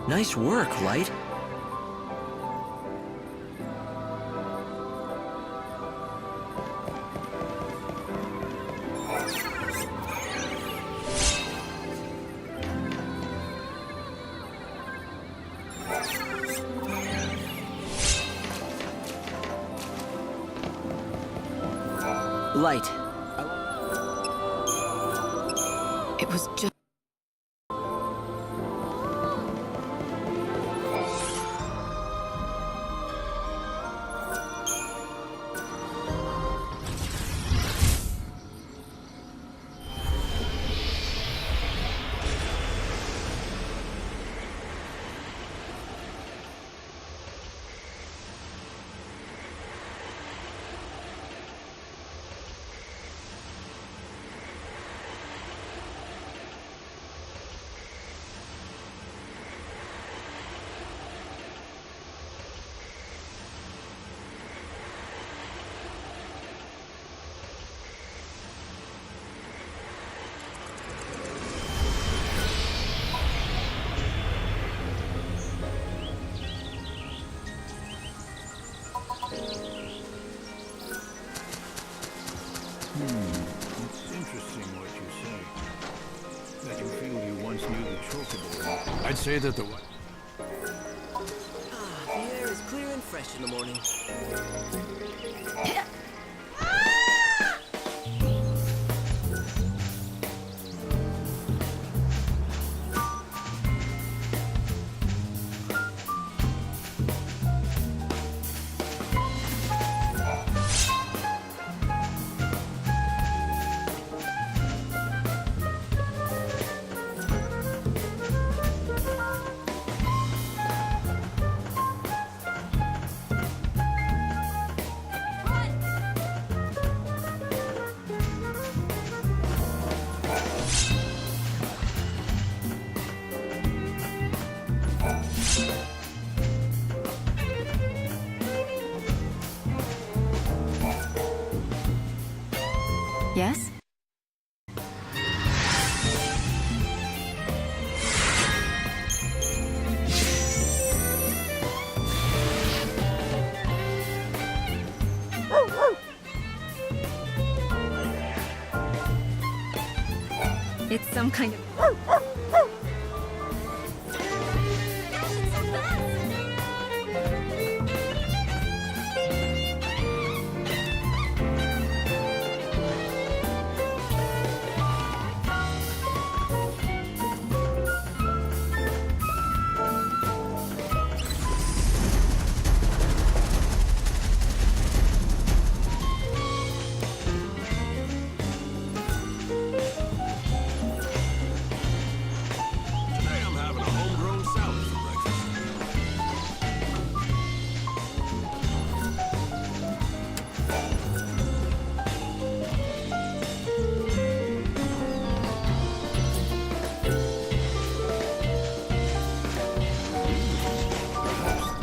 Nice work, Light. Light. It was just... It's interesting what you say. That you feel you once knew the chocobo. I'd say that the... The air is clear and fresh in the morning. Yes? It's some kind of...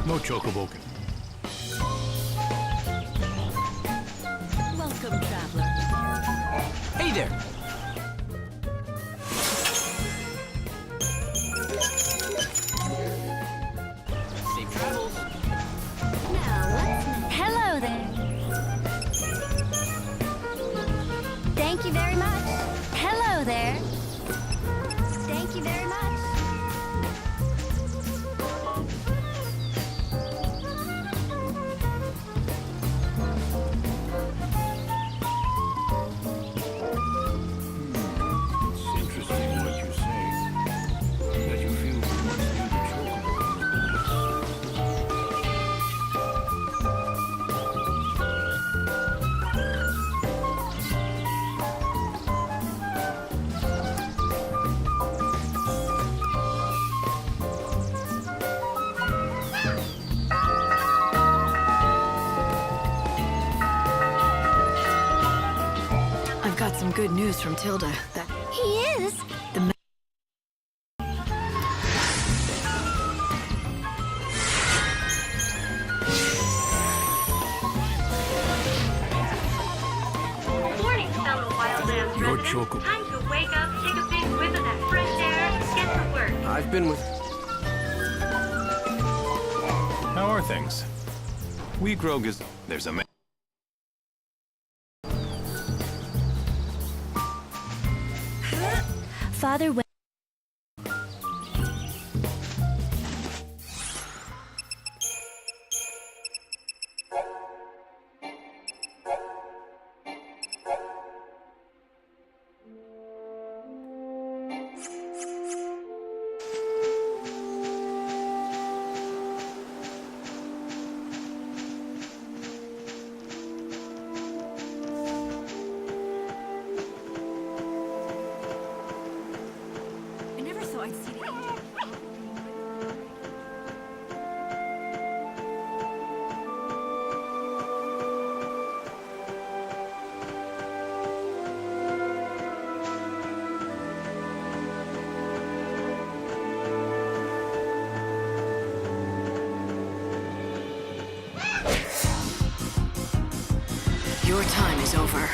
No chocobo. Welcome, traveler. Hey there! Safe travels. Now, what's next? Hello there. Thank you very much. Hello there. Thank you very much. Got some good news from Tilda. That He is? the Morning, fellow Wildlands Your residents. choco. Time to wake up, take a big whiff of that fresh air, and get to work. I've been with... more things. We grow there's a Father went. I never thought I'd see the angel. Your time is over.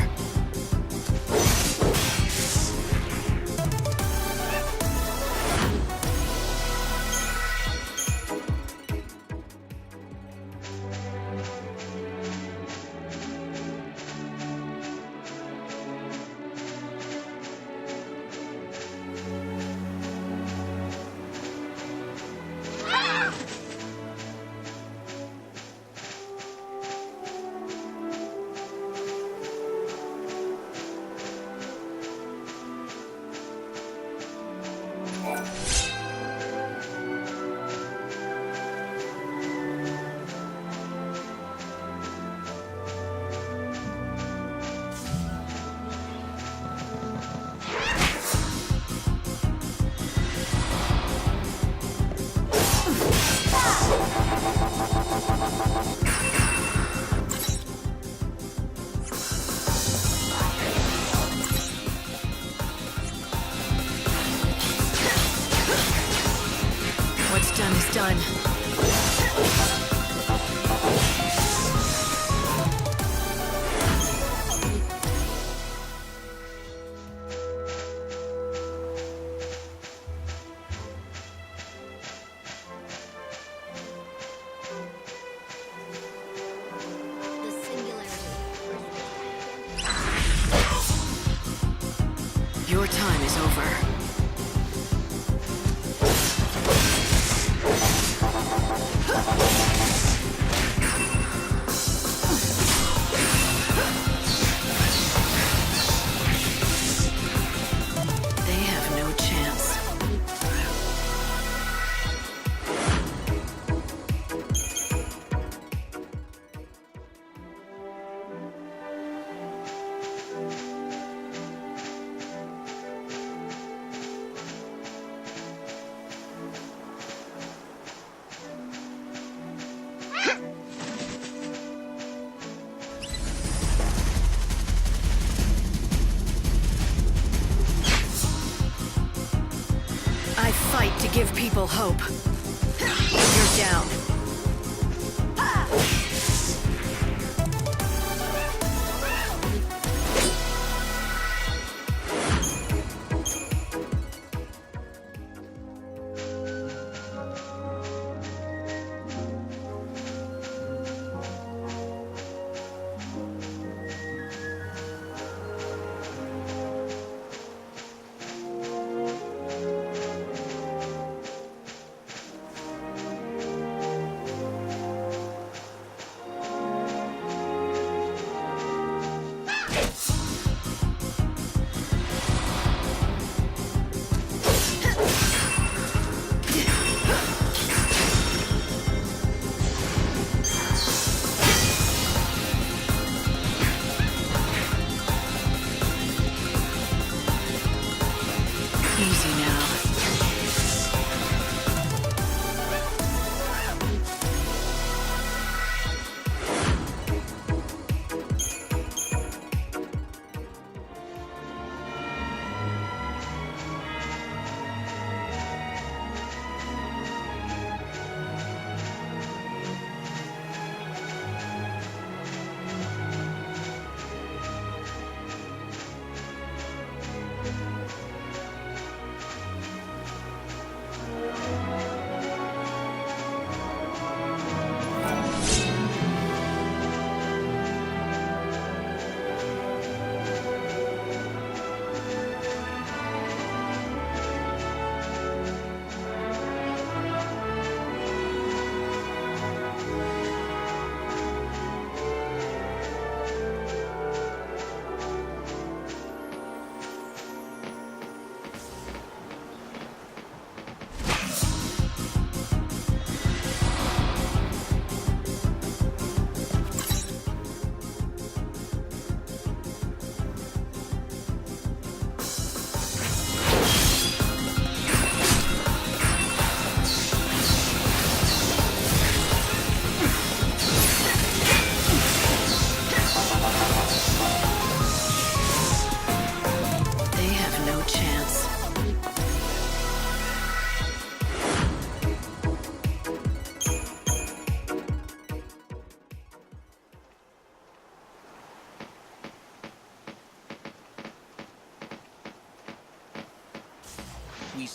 What's done is done. The singularity. Your time is over. They have no chance. I fight to give people hope. You're down.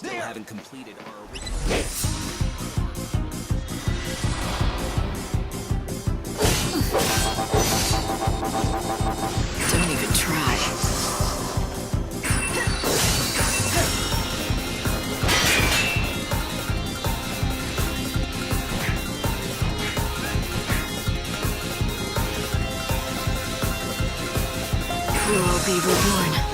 still haven't completed our original. Don't even try. We'll all be reborn.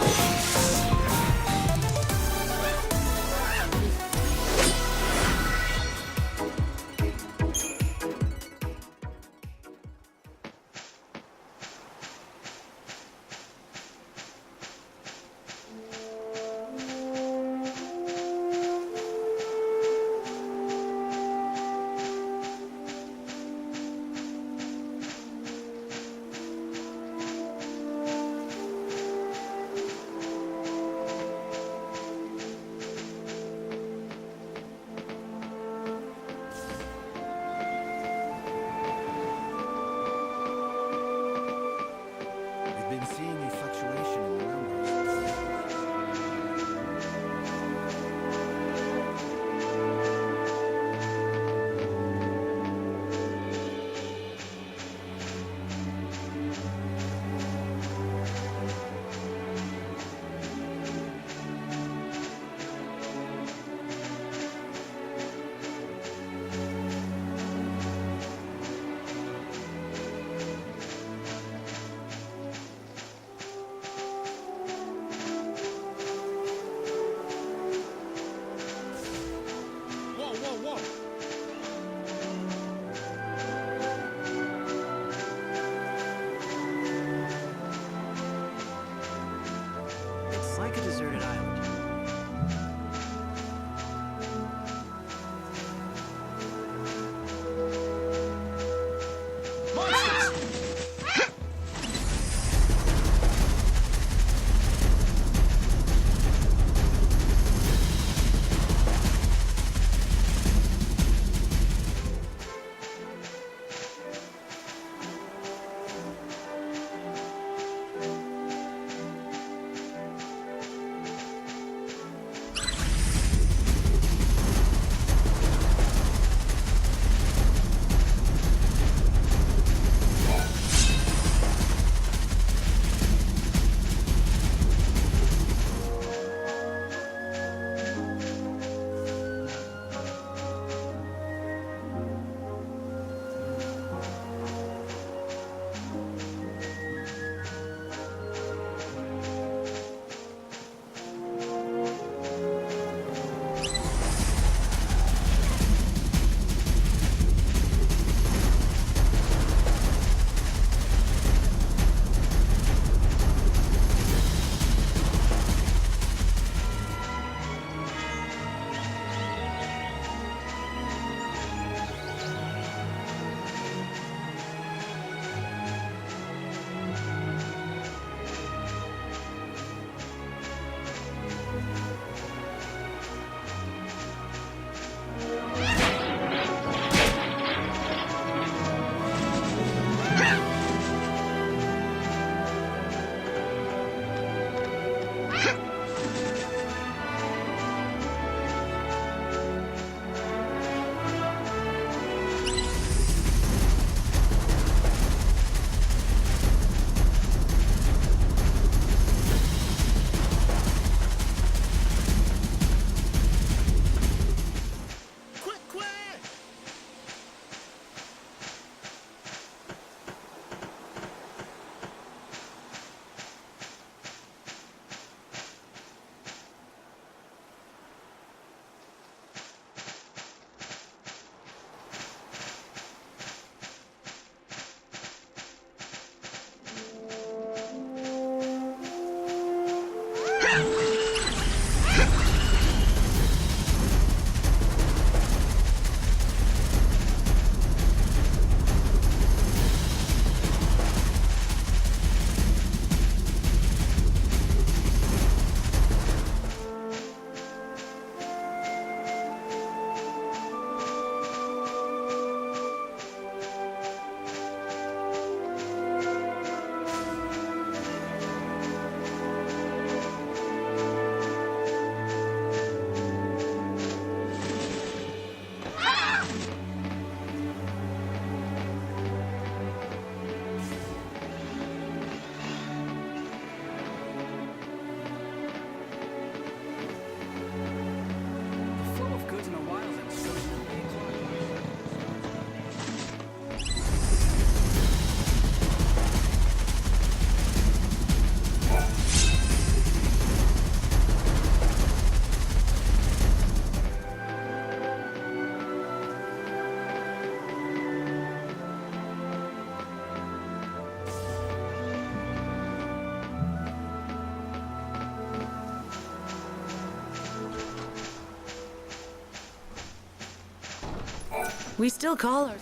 We still call her.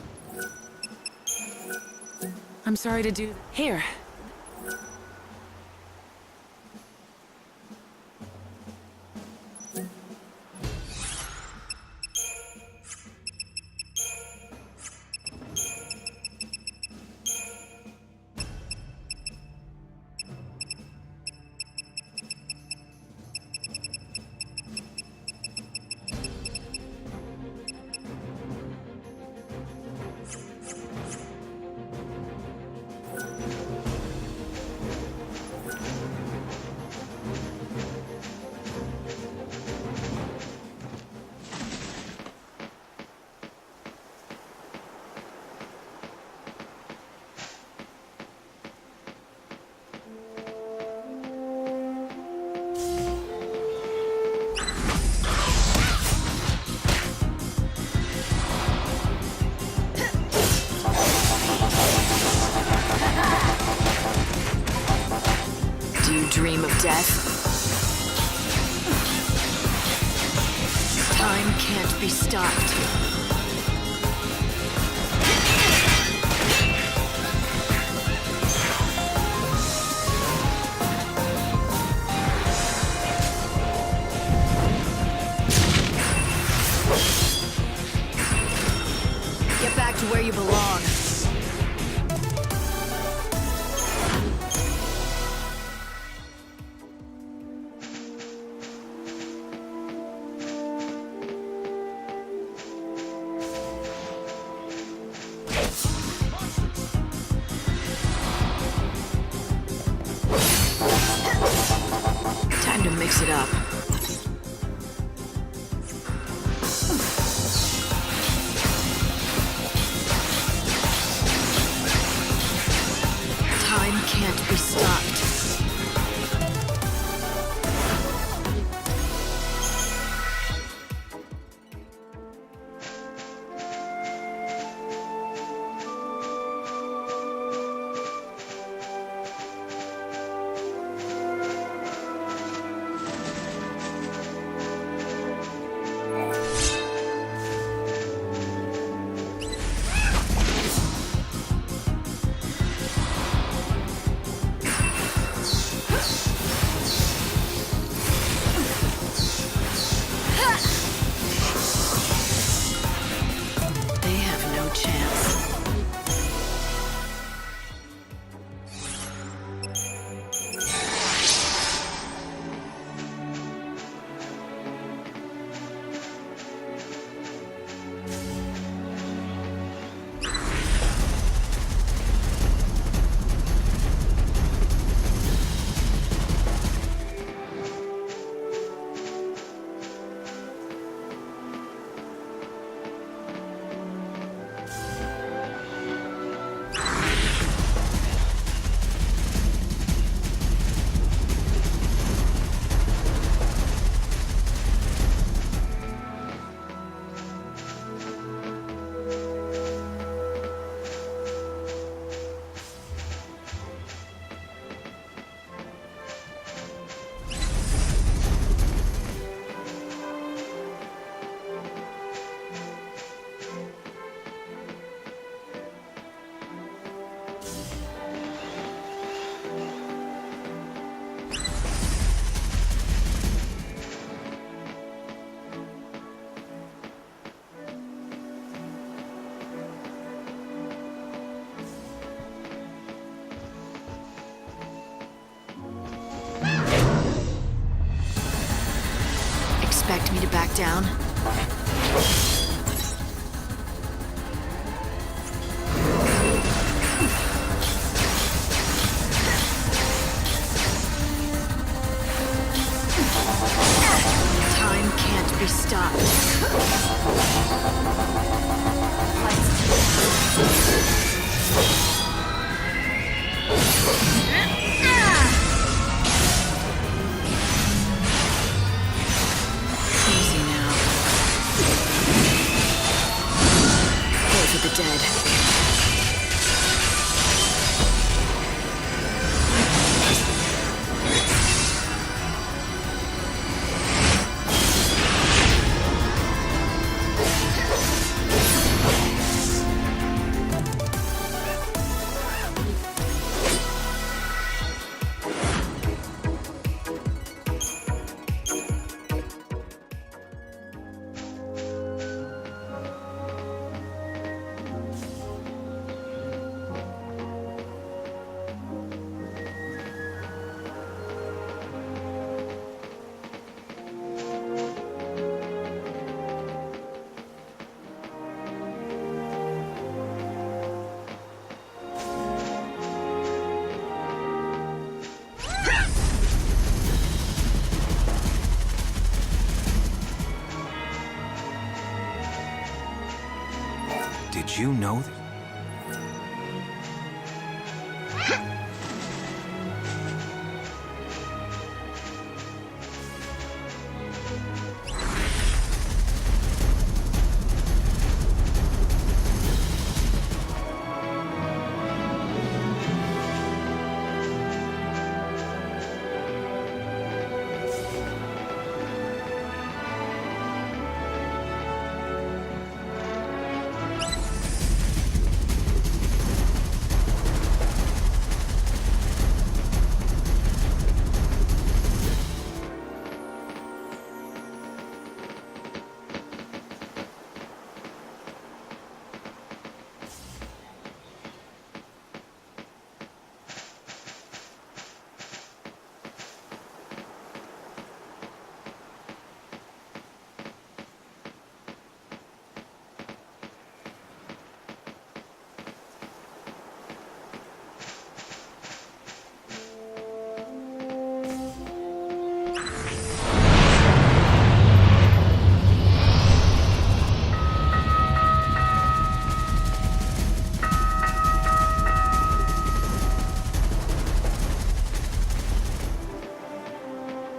I'm sorry to do. Here. Dream of death? Time can't be stopped. Get back to where you belong. Time to mix it up. Time can't be stopped. They have no chance. Expect me to back down? Time can't be stopped. Easy now. Pray for the dead. Did you know that?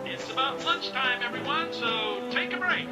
It's about lunchtime, everyone, so take a break.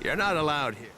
You're not allowed here.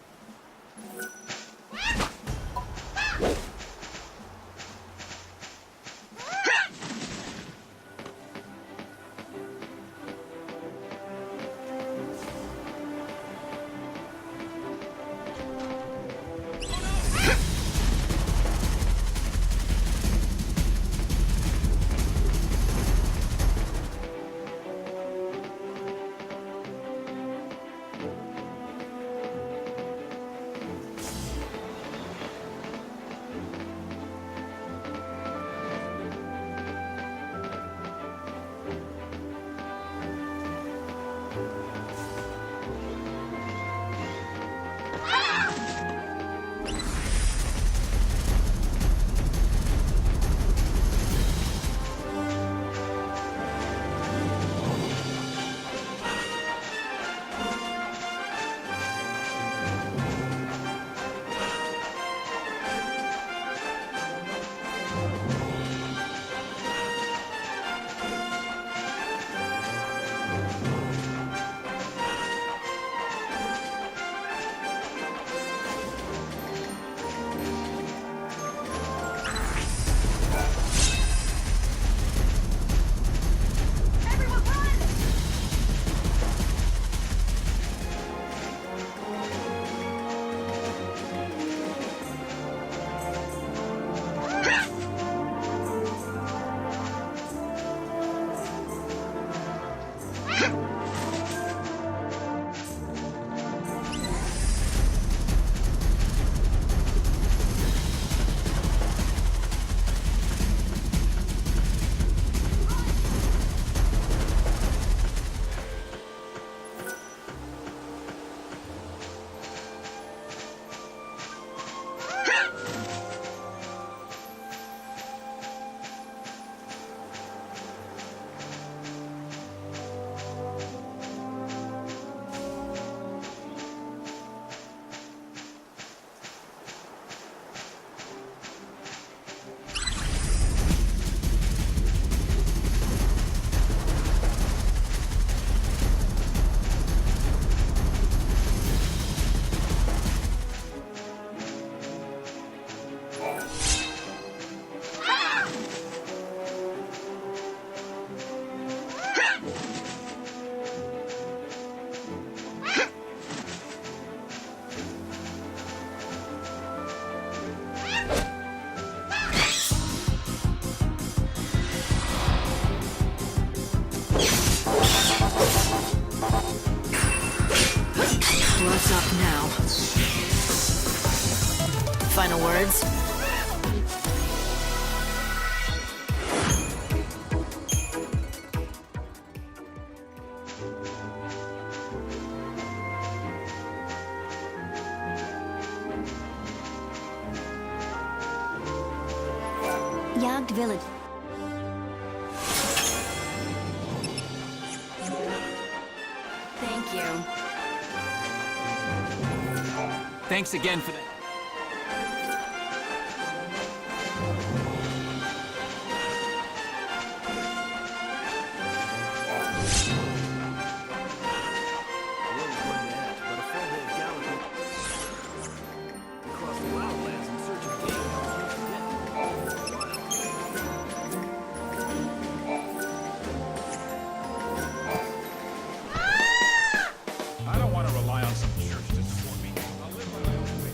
Blood's up now. Final words? Yagd Village. Thank you. Thanks again for that. I don't want to rely on some church to support me. I'll live by my own way.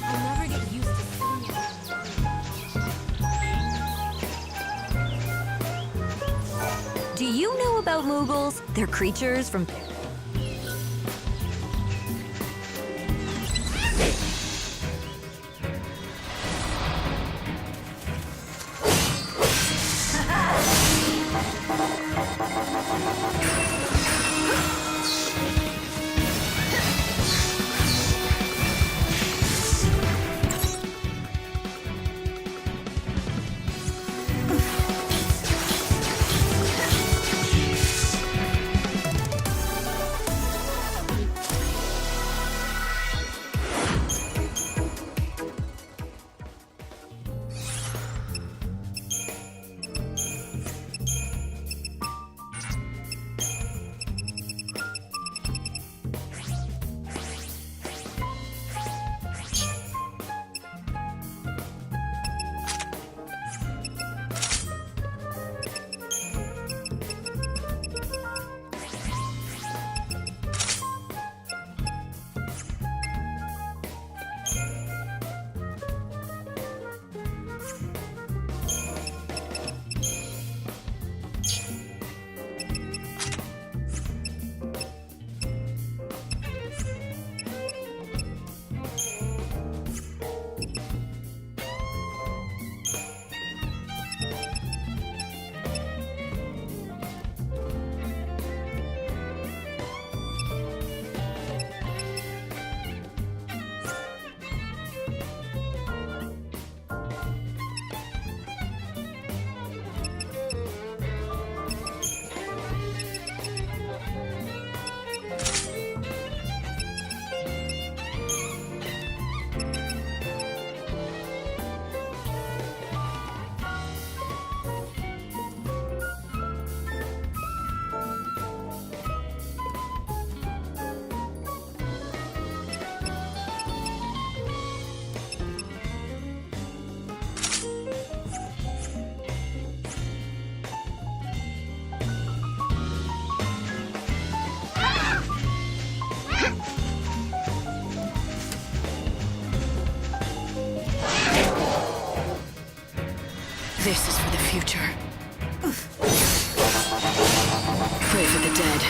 I'll never get used to seeing it. Do you know about Moogles? They're creatures from... This is for the future. Pray for the dead.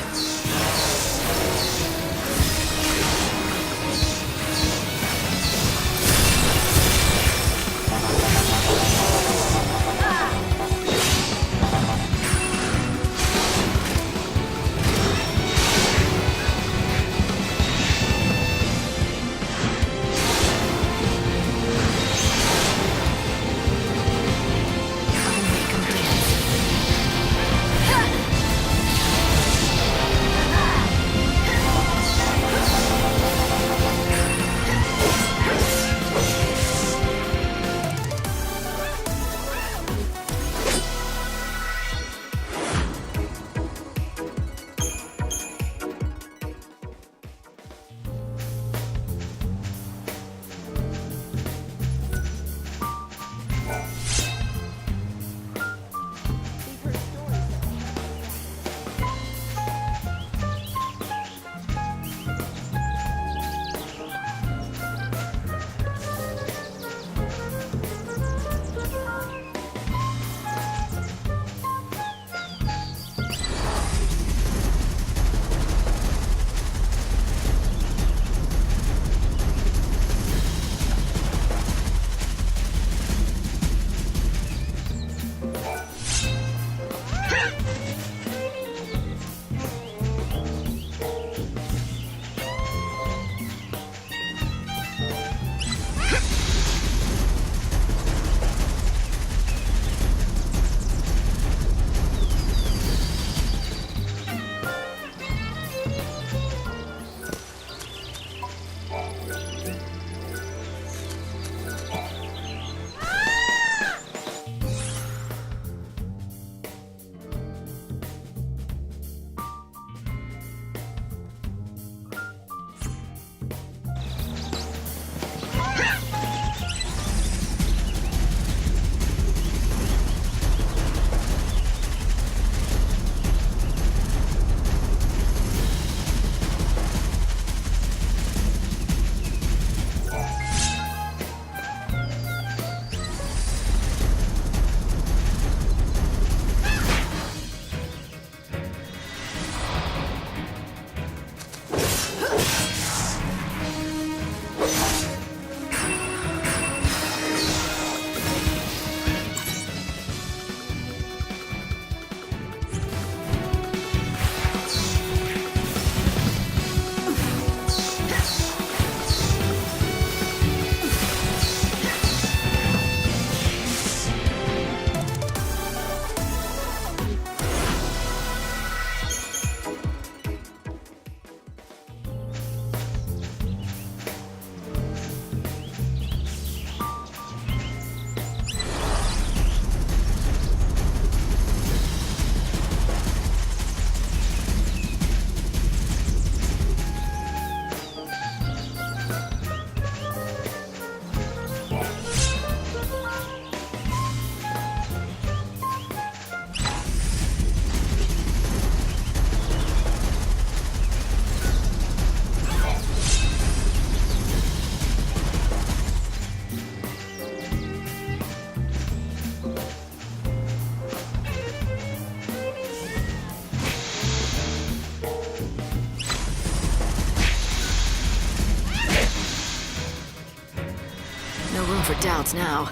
No room for doubts now.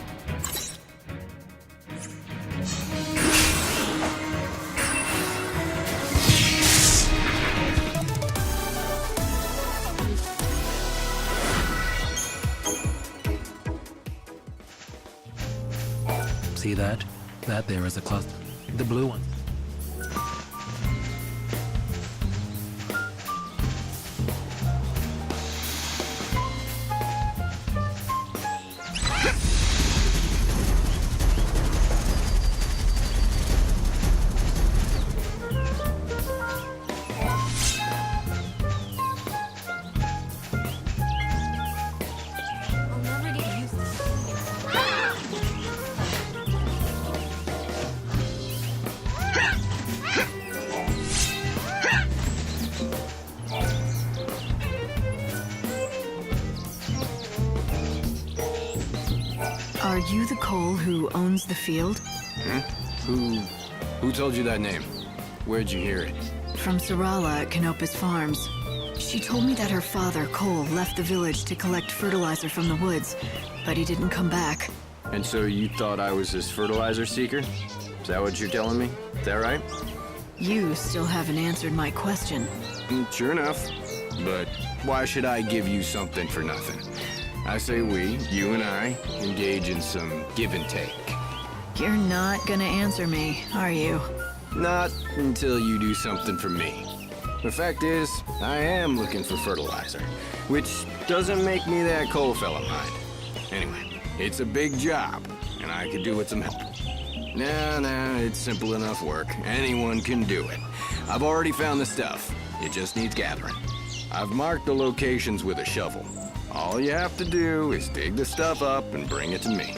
See that? That there is a cluster. The blue one. I'll never get used to Are you the Cole who owns the field? Who told you that name? Where'd you hear it? From Sarala at Canopus Farms. She told me that her father, Cole, left the village to collect fertilizer from the woods, but he didn't come back. And so you thought I was this fertilizer seeker? Is that what you're telling me? Is that right? You still haven't answered my question. Sure enough. But why should I give you something for nothing? I say we, you and I, engage in some give and take. You're not gonna answer me, are you? Not until you do something for me. The fact is, I am looking for fertilizer, which doesn't make me that Cole fella mind. Anyway, it's a big job, and I could do with some help. Nah, it's simple enough work. Anyone can do it. I've already found the stuff. It just needs gathering. I've marked the locations with a shovel. All you have to do is dig the stuff up and bring it to me.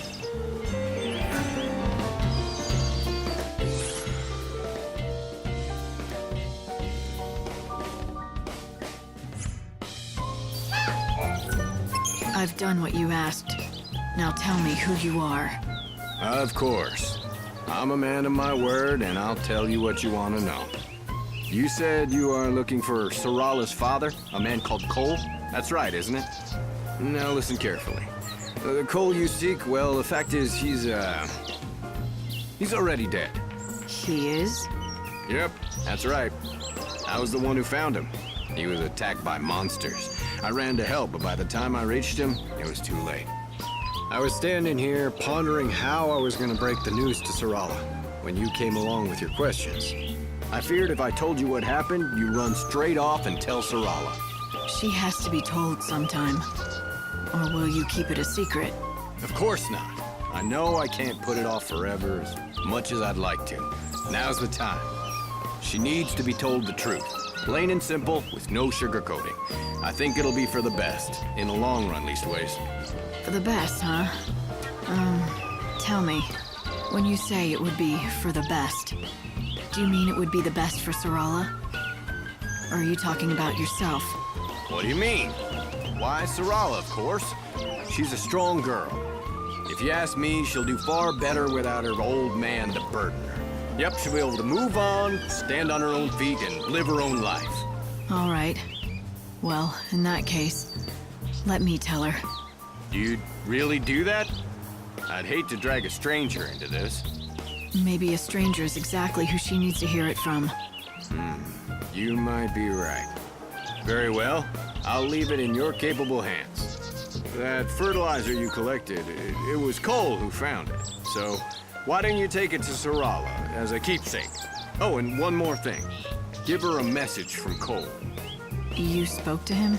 I've done what you asked. Now tell me who you are. Of course. I'm a man of my word, and I'll tell you what you want to know. You said you are looking for Sarala's father, a man called Cole? That's right, isn't it? Now listen carefully. The Cole you seek, well, the fact is he's already dead. He is? Yep, that's right. I was the one who found him. He was attacked by monsters. I ran to help, but by the time I reached him, it was too late. I was standing here pondering how I was going to break the news to Sarala when you came along with your questions. I feared if I told you what happened, you'd run straight off and tell Sarala. She has to be told sometime. Or will you keep it a secret? Of course not. I know I can't put it off forever as much as I'd like to. Now's the time. She needs to be told the truth. Plain and simple, with no sugarcoating. I think it'll be for the best, in the long run leastways. For the best, huh? Tell me, when you say it would be for the best, do you mean it would be the best for Sarala? Or are you talking about yourself? What do you mean? Why, Sarala, of course. She's a strong girl. If you ask me, she'll do far better without her old man to burden her. Yep, she'll be able to move on, stand on her own feet, and live her own life. All right. Well, in that case, let me tell her. You'd really do that? I'd hate to drag a stranger into this. Maybe a stranger is exactly who she needs to hear it from. You might be right. Very well. I'll leave it in your capable hands. That fertilizer you collected, it was Cole who found it. So, why don't you take it to Sarala as a keepsake? Oh, and one more thing. Give her a message from Cole. You spoke to him?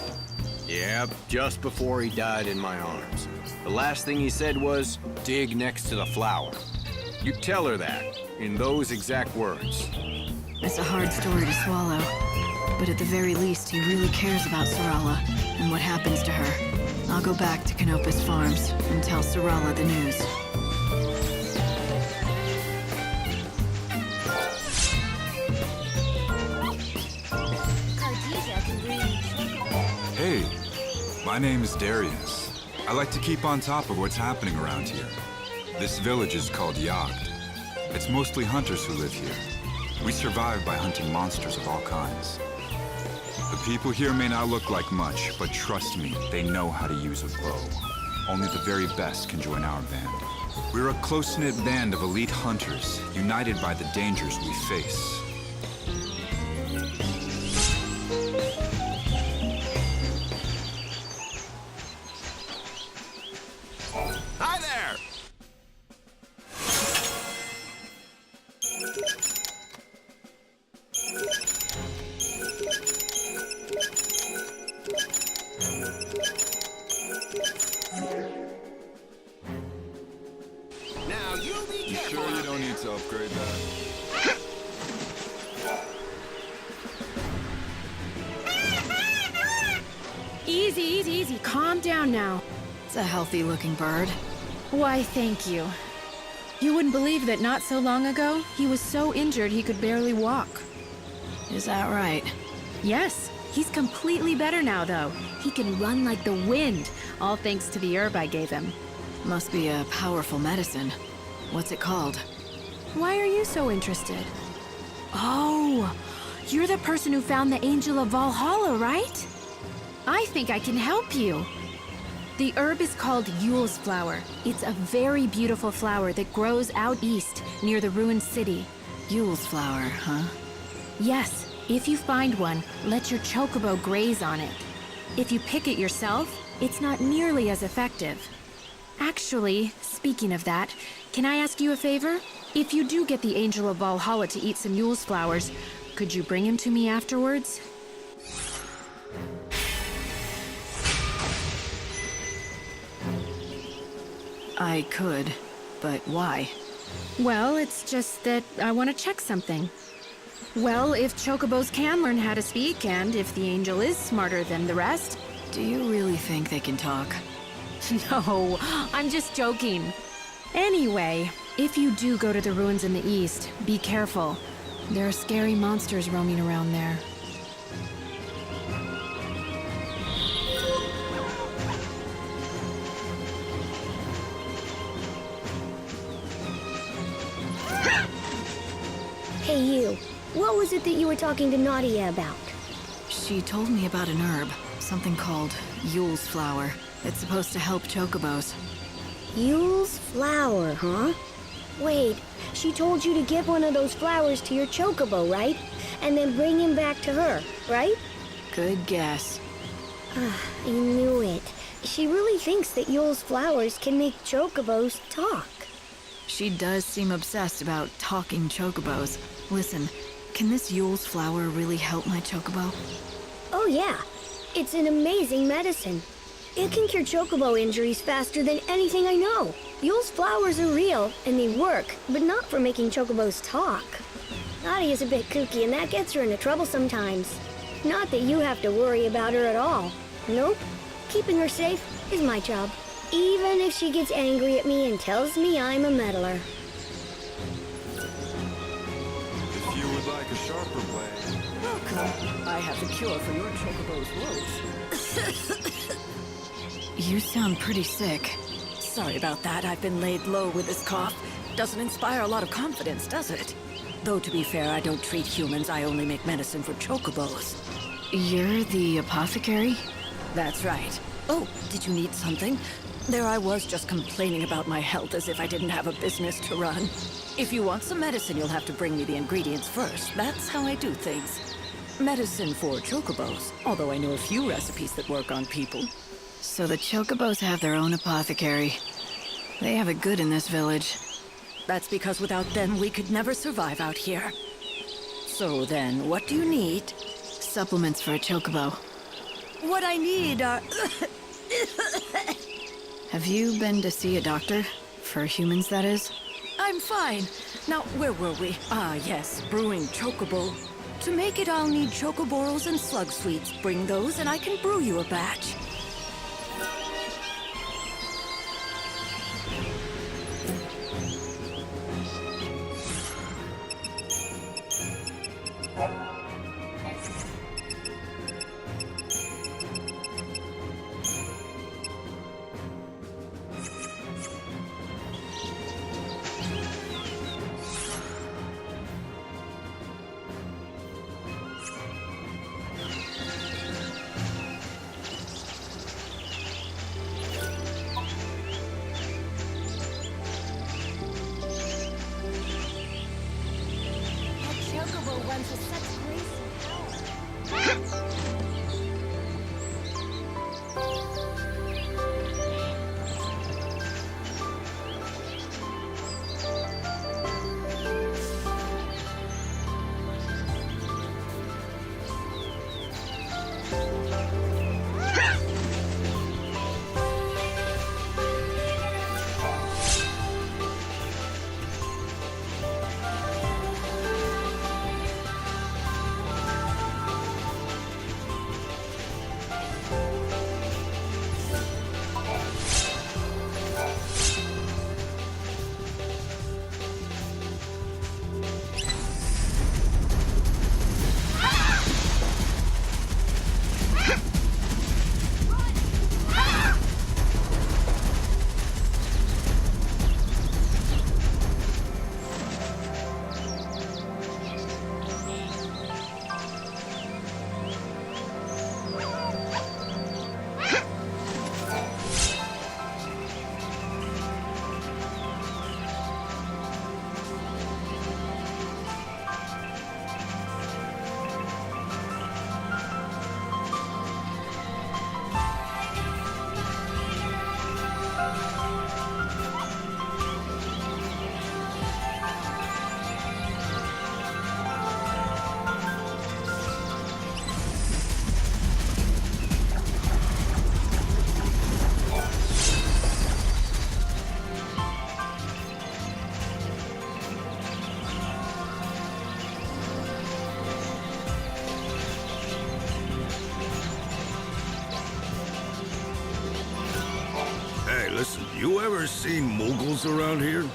Yep, just before he died in my arms. The last thing he said was, dig next to the flower. You tell her that, in those exact words. It's a hard story to swallow. But at the very least, he really cares about Sarala and what happens to her. I'll go back to Canopus Farms and tell Sarala the news. Hey, my name is Darius. I like to keep on top of what's happening around here. This village is called Yagd. It's mostly hunters who live here. We survive by hunting monsters of all kinds. The people here may not look like much, but trust me, they know how to use a bow. Only the very best can join our band. We're a close-knit band of elite hunters, united by the dangers we face. Hi there! Now you be careful. Sure you don't need to upgrade that? Easy, easy, easy. Calm down now. It's a healthy-looking bird. Why, thank you. You wouldn't believe that not so long ago, he was so injured he could barely walk. Is that right? Yes, he's completely better now, though. He can run like the wind, all thanks to the herb I gave him. Must be a powerful medicine. What's it called? Why are you so interested? Oh, you're the person who found the Angel of Valhalla, right? I think I can help you. The herb is called Yule's flower. It's a very beautiful flower that grows out east, near the ruined city. Yule's flower, huh? Yes, if you find one, let your chocobo graze on it. If you pick it yourself, it's not nearly as effective. Actually, speaking of that, can I ask you a favor? If you do get the Angel of Valhalla to eat some Yule's flowers, could you bring him to me afterwards? I could, but why? Well, it's just that I want to check something. Well, if chocobos can learn how to speak, and if the angel is smarter than the rest... Do you really think they can talk? No, I'm just joking. Anyway, if you do go to the ruins in the east, be careful. There are scary monsters roaming around there. Hey, you. What was it that you were talking to Nadia about? She told me about an herb, something called Yule's flower. It's supposed to help chocobos. Yule's flower, huh? Wait, she told you to give one of those flowers to your chocobo, right? And then bring him back to her, right? Good guess. I knew it. She really thinks that Yule's flowers can make chocobos talk. She does seem obsessed about talking chocobos. Listen, can this Yule's flower really help my chocobo? Oh yeah, it's an amazing medicine. It can cure chocobo injuries faster than anything I know. Yule's flowers are real, and they work, but not for making chocobos talk. Nadia's a bit kooky, and that gets her into trouble sometimes. Not that you have to worry about her at all. Nope. Keeping her safe is my job. Even if she gets angry at me and tells me I'm a meddler. If you would like a sharper blade. Welcome. I have the cure for your chocobo's woes. You sound pretty sick. Sorry about that. I've been laid low with this cough. Doesn't inspire a lot of confidence, does it? Though, to be fair, I don't treat humans. I only make medicine for chocobos. You're the apothecary? That's right. Oh, did you need something? There I was just complaining about my health as if I didn't have a business to run. If you want some medicine, you'll have to bring me the ingredients first. That's how I do things. Medicine for chocobos, although I know a few recipes that work on people. So the chocobos have their own apothecary. They have it good in this village. That's because without them, we could never survive out here. So then, what do you need? Supplements for a chocobo. What I need are... Have you been to see a doctor? For humans, that is? I'm fine. Now, where were we? Ah, yes, brewing chocobo. To make it, I'll need chocoboros and slug sweets. Bring those and I can brew you a batch. Listen, you ever seen moguls around here?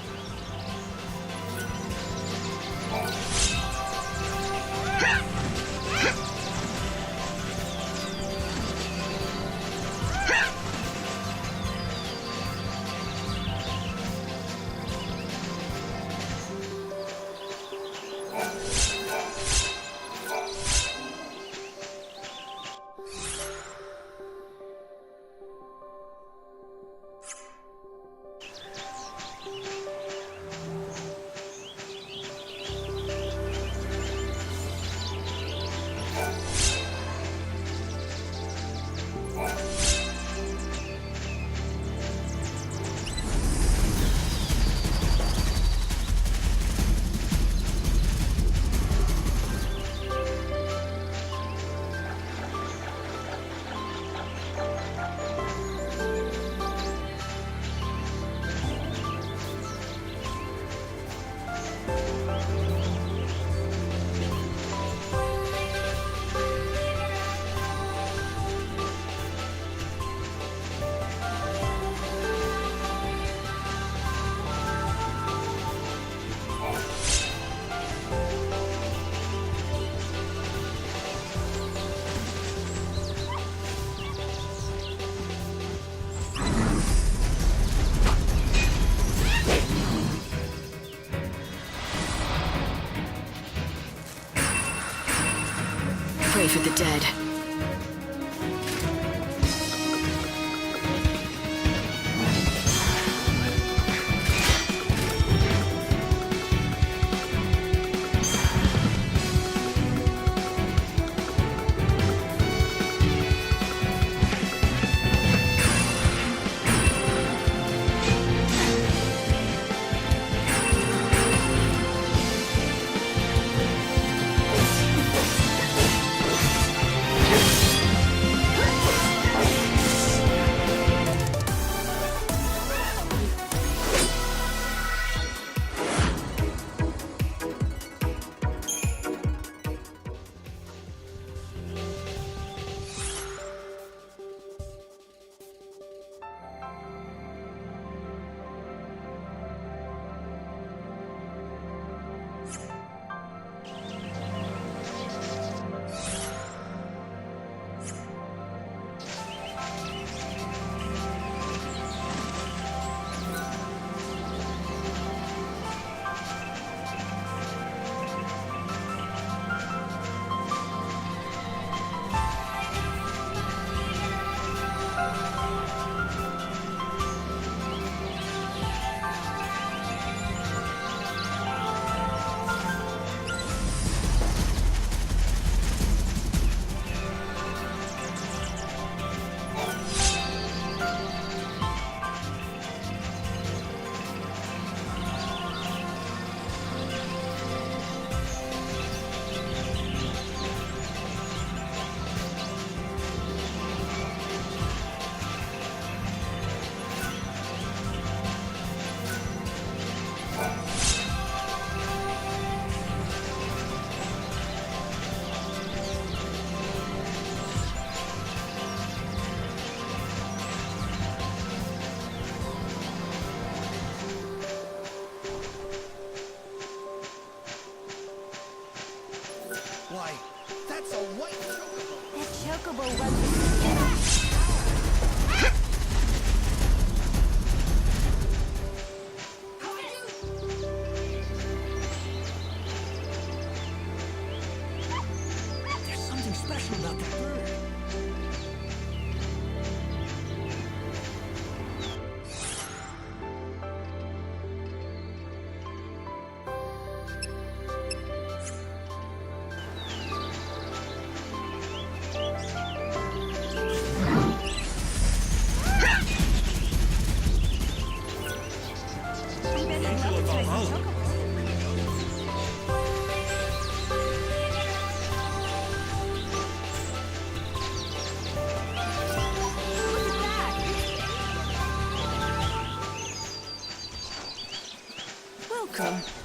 for the dead.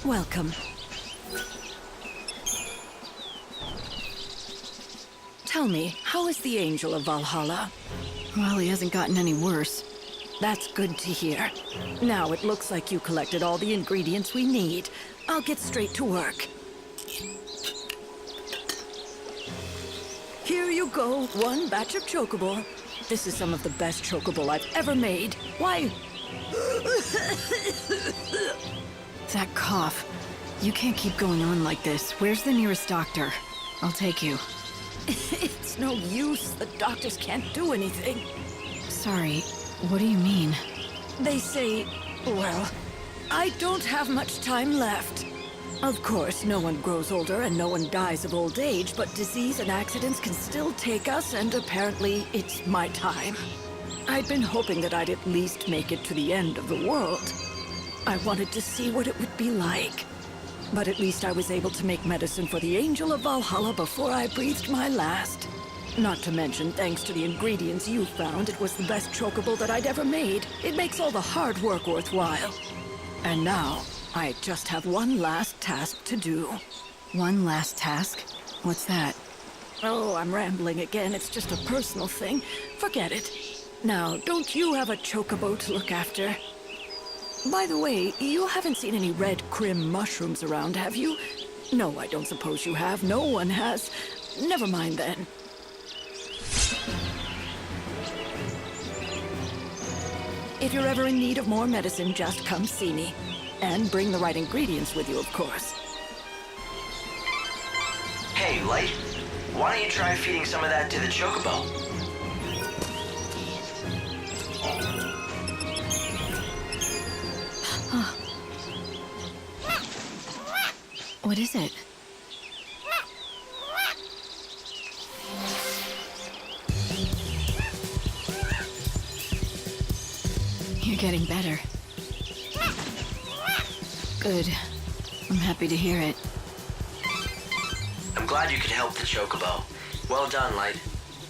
Welcome. Tell me, how is the Angel of Valhalla? Well, he hasn't gotten any worse. That's good to hear. Now it looks like you collected all the ingredients we need. I'll get straight to work. Here you go, one batch of chocobo. This is some of the best chocobo I've ever made. Why? That cough. You can't keep going on like this. Where's the nearest doctor? I'll take you. It's no use. The doctors can't do anything. Sorry, what do you mean? They say, well, I don't have much time left. Of course, no one grows older and no one dies of old age, but disease and accidents can still take us, and apparently it's my time. I'd been hoping that I'd at least make it to the end of the world. I wanted to see what it would be like. But at least I was able to make medicine for the Angel of Valhalla before I breathed my last. Not to mention, thanks to the ingredients you found, it was the best chocobo that I'd ever made. It makes all the hard work worthwhile. And now, I just have one last task to do. One last task? What's that? Oh, I'm rambling again. It's just a personal thing. Forget it. Now, don't you have a chocobo to look after? By the way, you haven't seen any red crim mushrooms around, have you? No, I don't suppose you have. No one has. Never mind then. If you're ever in need of more medicine, just come see me. And bring the right ingredients with you, of course. Hey, Light. Why don't you try feeding some of that to the chocobo? What is it? You're getting better. Good. I'm happy to hear it. I'm glad you could help the chocobo. Well done, Light.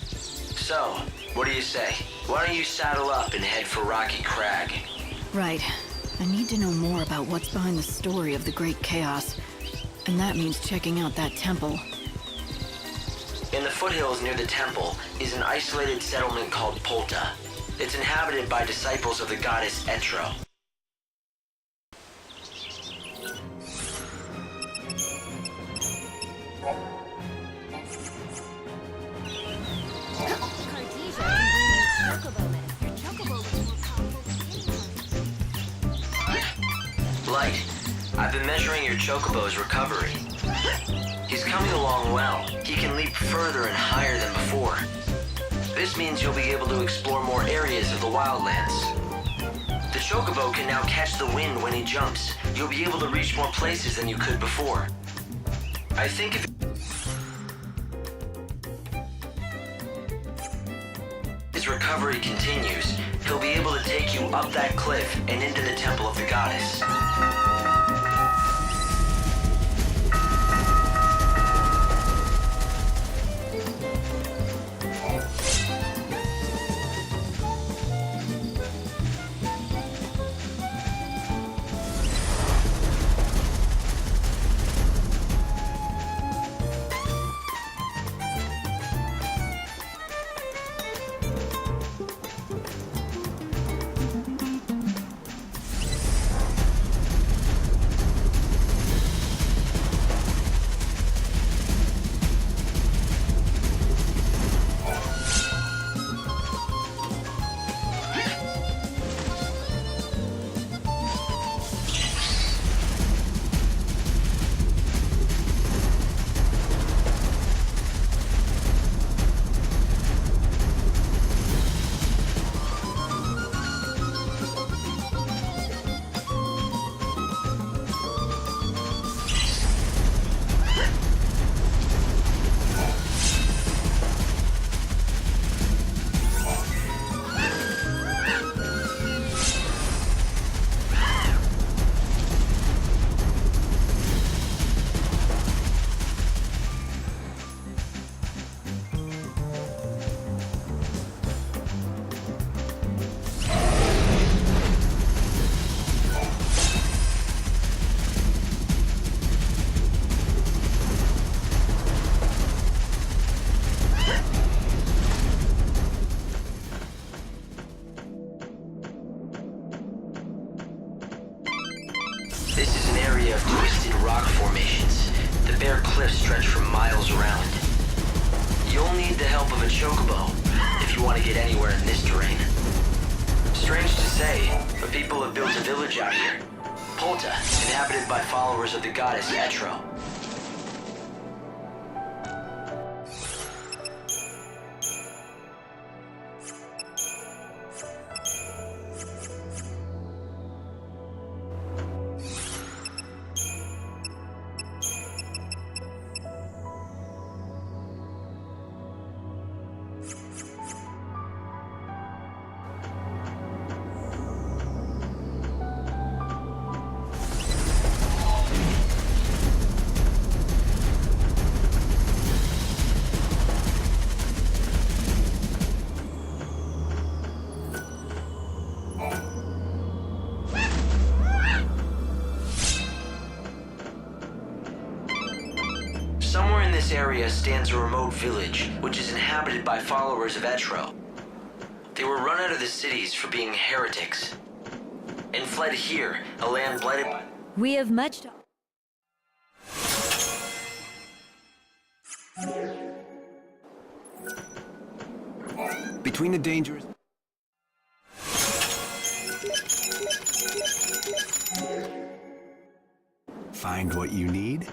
So, what do you say? Why don't you saddle up and head for Rocky Crag? Right. I need to know more about what's behind the story of the Great Chaos. And that means checking out that temple. In the foothills near the temple is an isolated settlement called Polta. It's inhabited by disciples of the goddess Etro. Light, I've been measuring your chocobo's recovery. He's coming along well. He can leap further and higher than before. This means you'll be able to explore more areas of the wildlands. The chocobo can now catch the wind when he jumps. You'll be able to reach more places than you could before. I think if his recovery continues, he'll be able to take you up that cliff and into the temple of the goddess. This is an area of twisted rock formations. The bare cliffs stretch for miles around. You'll need the help of a chocobo if you want to get anywhere in this terrain. Strange to say, but people have built a village out here. Polta, inhabited by followers of the goddess Etro. Somewhere in this area stands a remote village, which is inhabited by followers of Etro. They were run out of the cities for being heretics, and fled here, a land blighted by... We have much to... Between the dangers... Find what you need?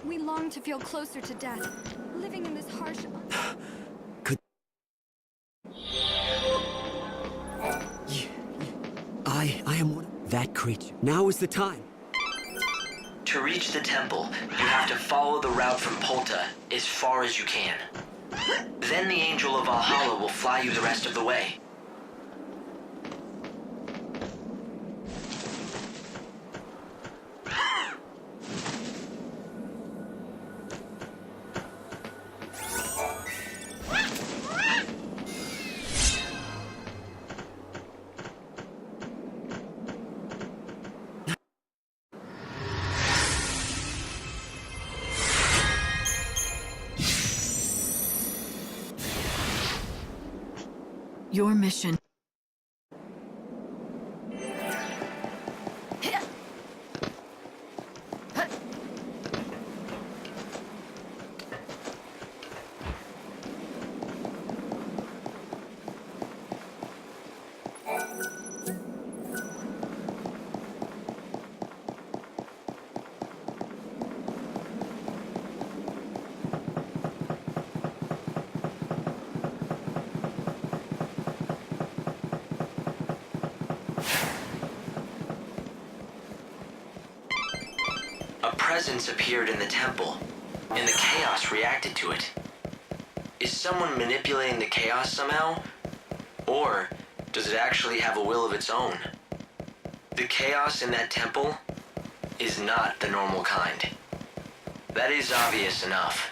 We long to feel closer to death, living in this harsh... I am one of that creature. Now is the time. To reach the temple, you have to follow the route from Polta as far as you can. Then the Angel of Valhalla will fly you the rest of the way. Your mission. Presence appeared in the temple, and the chaos reacted to it. Is someone manipulating the chaos somehow? Or does it actually have a will of its own? The chaos in that temple is not the normal kind. That is obvious enough.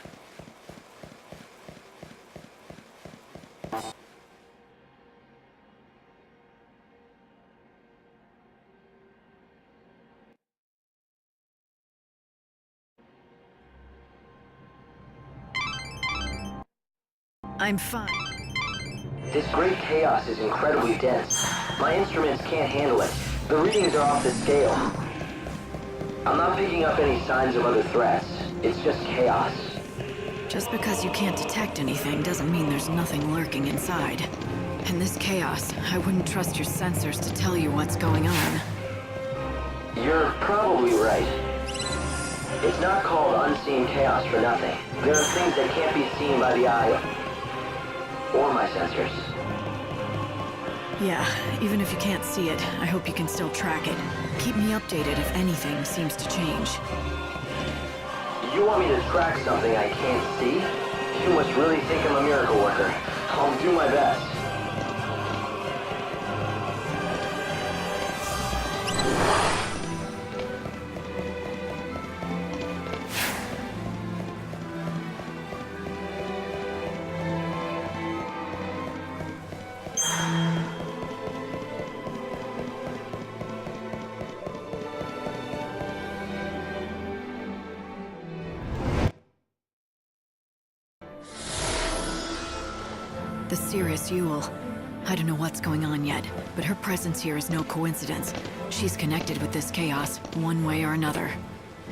I'm fine. This great chaos is incredibly dense. My instruments can't handle it. The readings are off the scale. I'm not picking up any signs of other threats. It's just chaos. Just because you can't detect anything doesn't mean there's nothing lurking inside. And this chaos, I wouldn't trust your sensors to tell you what's going on. You're probably right. It's not called unseen chaos for nothing. There are things that can't be seen by the eye or my sensors. Yeah, even if you can't see it, I hope you can still track it. Keep me updated if anything seems to change. You want me to track something I can't see? You must really think I'm a miracle worker. I'll do my best. The Sirius Yule. I don't know what's going on yet, but her presence here is no coincidence. She's connected with this chaos, one way or another.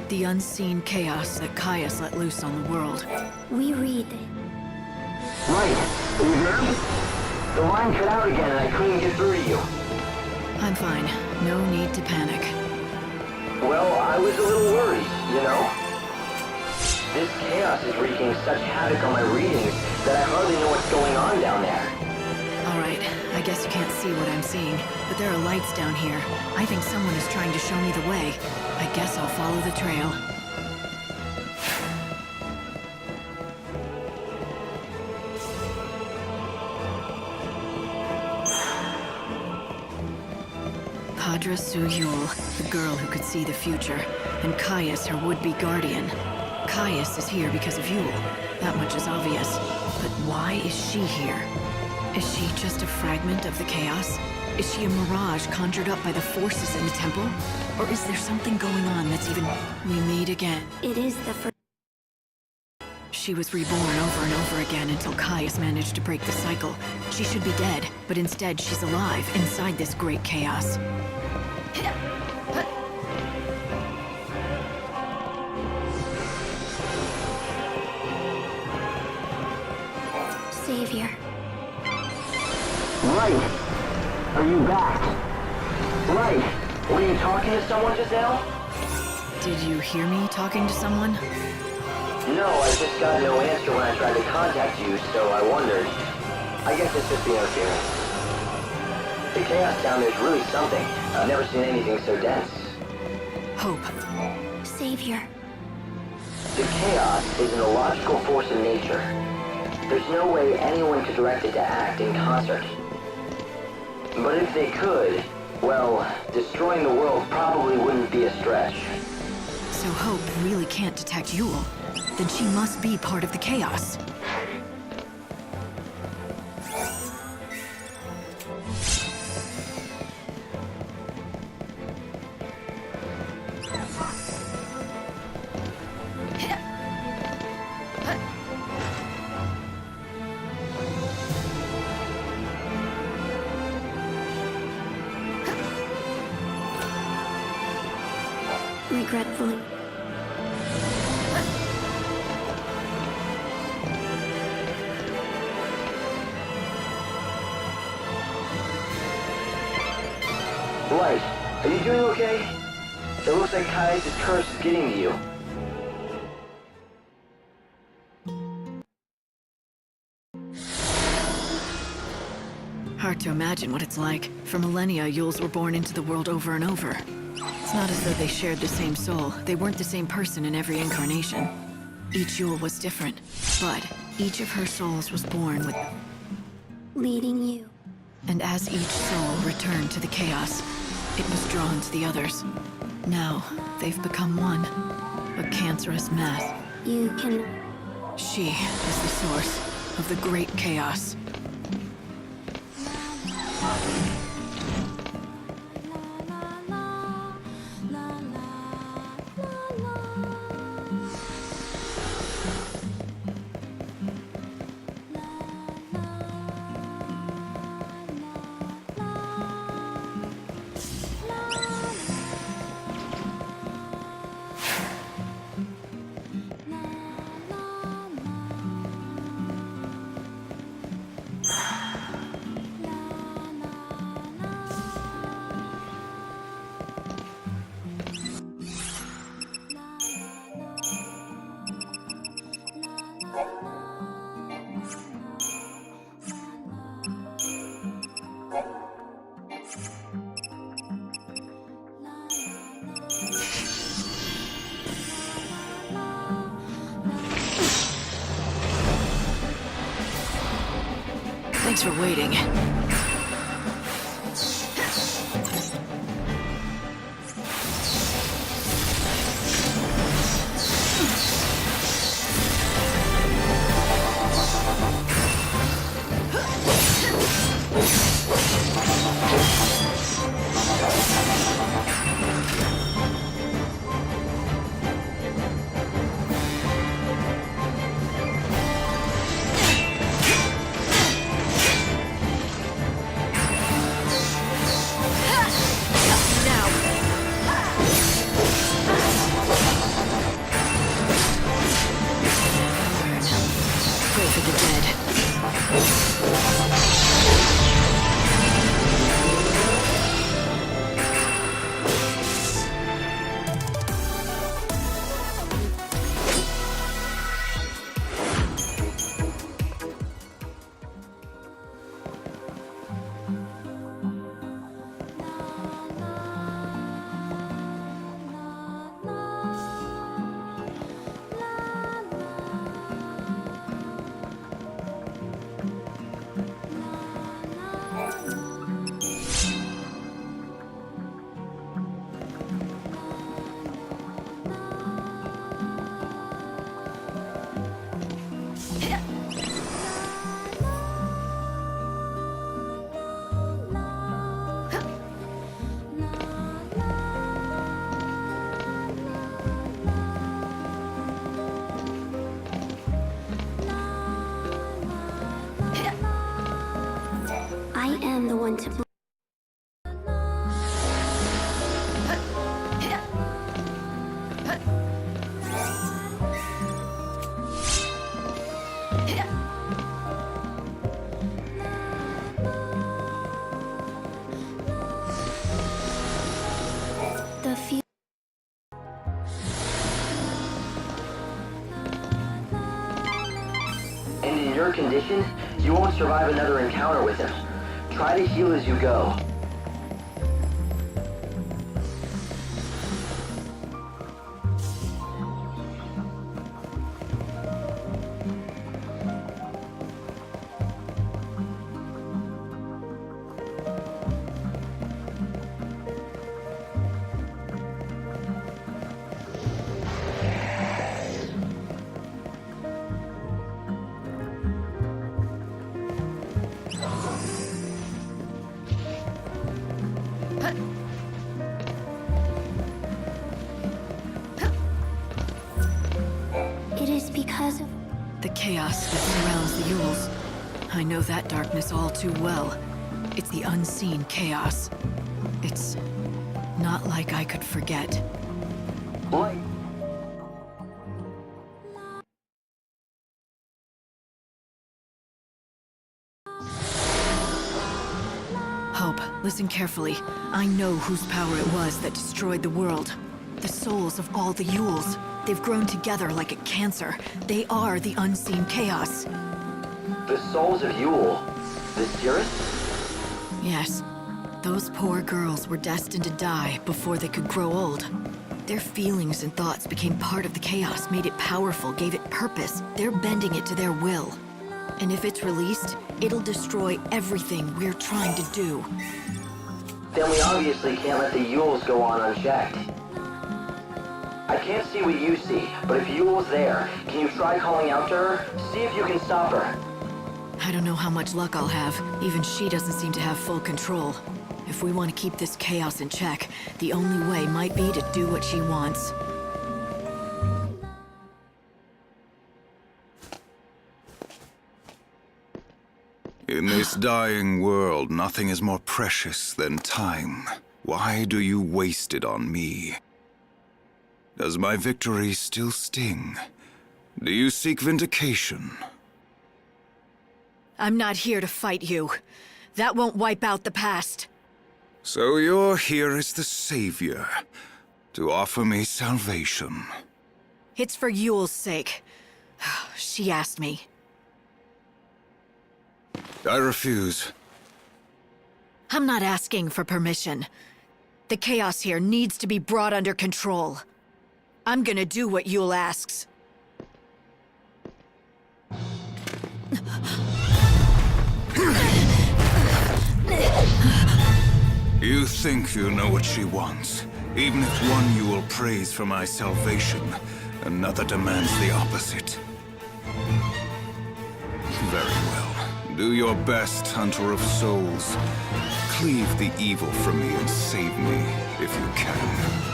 The unseen chaos that Caius let loose on the world. We read. Right. Are you there? The line cut out again and I couldn't get through to you. I'm fine. No need to panic. Well, I was a little worried, you know? This chaos is wreaking such havoc on my readings that I hardly know what's going on down there. Alright, I guess you can't see what I'm seeing, but there are lights down here. I think someone is trying to show me the way. I guess I'll follow the trail. Padra Suyul, the girl who could see the future, and Caius, her would-be guardian. Caius is here because of Yule. That much is obvious. But why is she here? Is she just a fragment of the chaos? Is she a mirage conjured up by the forces in the temple? Or is there something going on that's even... We meet again. It is the first... She was reborn over and over again until Caius managed to break the cycle. She should be dead, but instead she's alive inside this great chaos. Savior. Right. Are you back? Right. Were you talking to someone just now? Did you hear me talking to someone? No, I just got no answer when I tried to contact you, so I wondered. I guess it's just the interference. The chaos down there's really something. I've never seen anything so dense. Hope. Savior. The chaos is an illogical force in nature. There's no way anyone could direct it to act in concert. But if they could, well, destroying the world probably wouldn't be a stretch. So Hope really can't detect Yule. Then she must be part of the chaos. Regretfully. Light, are you doing okay? It looks like Kai's curse is getting to you. Hard to imagine what it's like. For millennia, Yules were born into the world over and over. It's not as though they shared the same soul. They weren't the same person in every incarnation. Each Yule was different, but each of her souls was born with... Leading you. And as each soul returned to the chaos, it was drawn to the others. Now, they've become one. A cancerous mass. You can... She is the source of the great chaos. Thanks for waiting. I am the one to blame. your condition, you won't survive another encounter with him. Try to heal as you go. It is because of... The chaos that surrounds the Yules. I know that darkness all too well. It's the unseen chaos. It's not like I could forget. Light. Hope, listen carefully. I know whose power it was that destroyed the world. The souls of all the Yules. They've grown together like a cancer. They are the unseen chaos. The souls of Yule. The Cirrus? Yes. Those poor girls were destined to die before they could grow old. Their feelings and thoughts became part of the chaos, made it powerful, gave it purpose. They're bending it to their will. And if it's released, it'll destroy everything we're trying to do. Then we obviously can't let the Yules go on unchecked. I can't see what you see, but if Yule's there, can you try calling out to her? See if you can stop her. I don't know how much luck I'll have. Even she doesn't seem to have full control. If we want to keep this chaos in check, the only way might be to do what she wants. In this dying world, nothing is more precious than time. Why do you waste it on me? Does my victory still sting? Do you seek vindication? I'm not here to fight you. That won't wipe out the past. So you're here as the savior, to offer me salvation. It's for Yule's sake. She asked me. I refuse. I'm not asking for permission. The chaos here needs to be brought under control. I'm gonna do what Yule asks. You think you know what she wants. Even if one you will praise for my salvation, another demands the opposite. Very well. Do your best, Hunter of Souls. Cleave the evil from me and save me, if you can.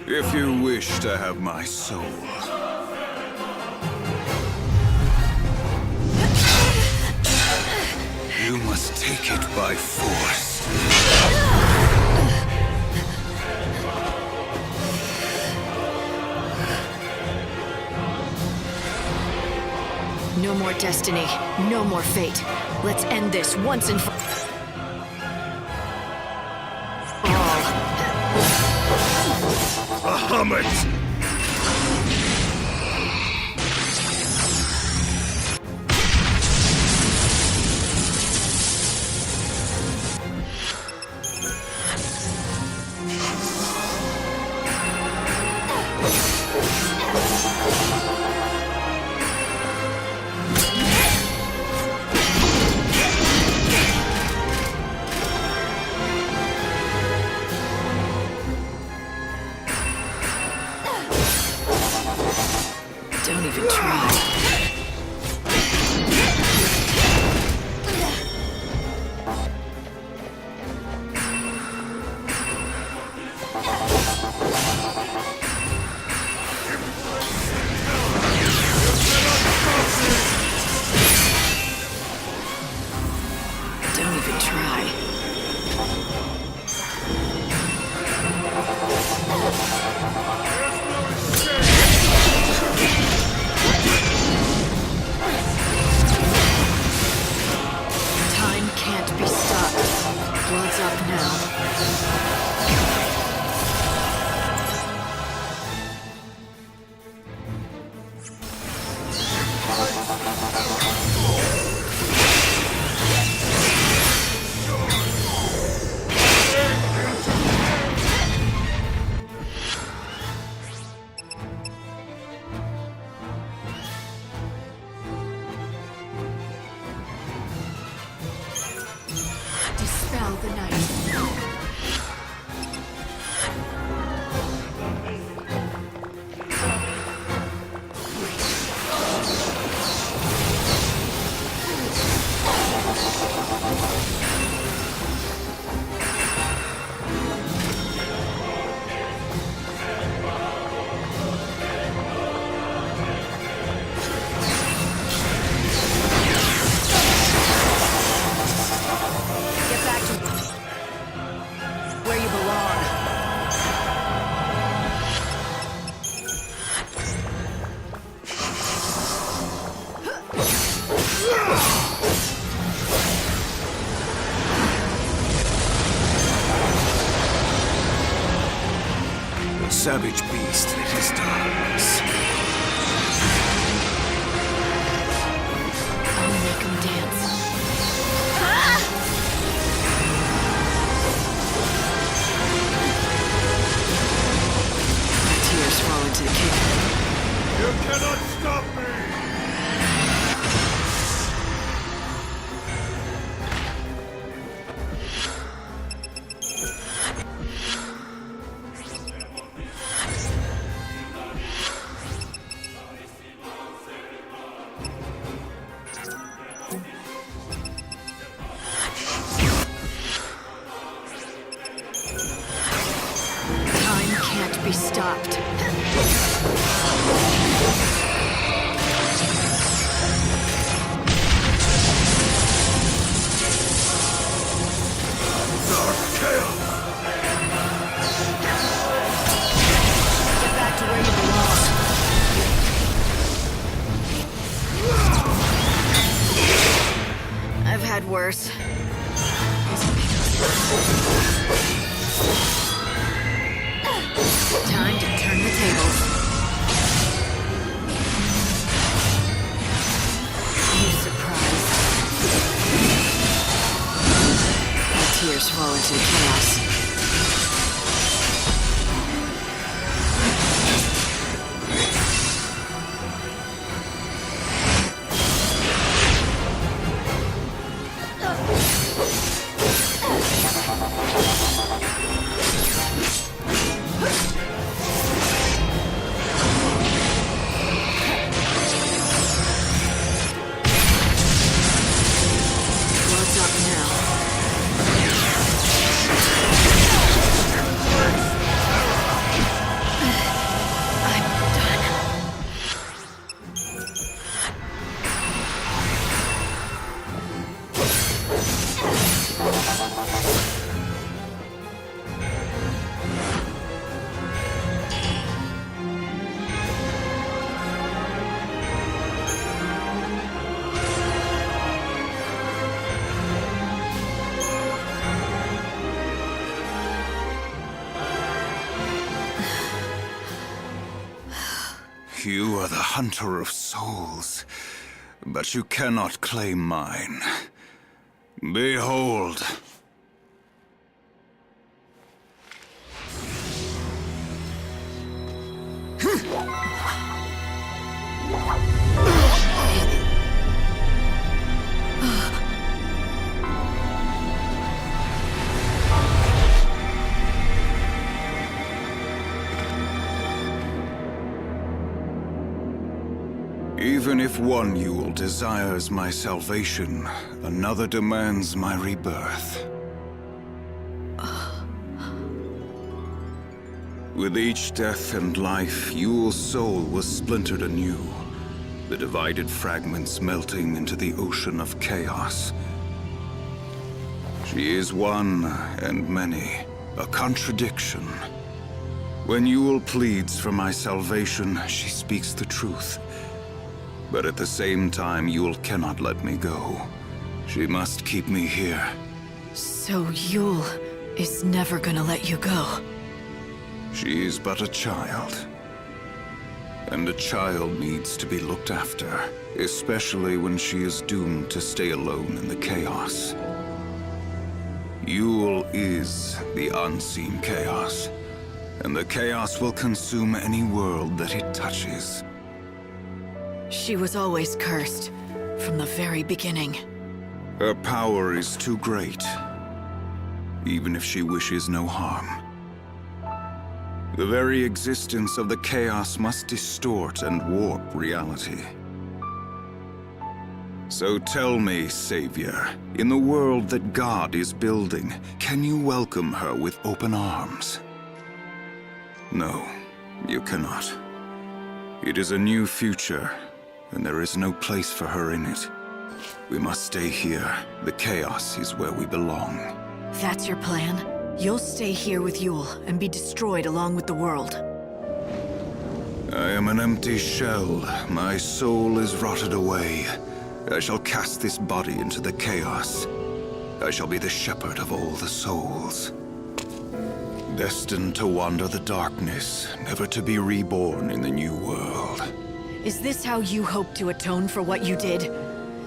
If you wish to have my soul. You must take it by force. No more destiny, no more fate. Let's end this once and for all. Bahamut! Don't even try. Don't even try. Time can't be stopped. Blood's up now. savage beast that is darkness. I'll make him dance. My tears fall into the cave. You cannot stop me! Time can't be stopped. Dark chaos! Get back to where you belong. I've had worse. Time to turn the tables. You surprised. My tears fall into chaos. What's up now? I'm done. You are the hunter of souls, but you cannot claim mine. Behold. Even if one Yule desires my salvation, another demands my rebirth. With each death and life, Yule's soul was splintered anew, the divided fragments melting into the ocean of chaos. She is one and many, a contradiction. When Yule pleads for my salvation, she speaks the truth. But at the same time, Yule cannot let me go. She must keep me here. So Yule is never gonna let you go. She is but a child. And a child needs to be looked after, especially when she is doomed to stay alone in the chaos. Yule is the unseen chaos, and the chaos will consume any world that it touches. She was always cursed, from the very beginning. Her power is too great, even if she wishes no harm. The very existence of the chaos must distort and warp reality. So tell me, Savior, in the world that God is building, can you welcome her with open arms? No, you cannot. It is a new future, and there is no place for her in it. We must stay here. The chaos is where we belong. That's your plan? You'll stay here with Yule and be destroyed along with the world. I am an empty shell. My soul is rotted away. I shall cast this body into the chaos. I shall be the shepherd of all the souls. Destined to wander the darkness, never to be reborn in the new world. Is this how you hope to atone for what you did?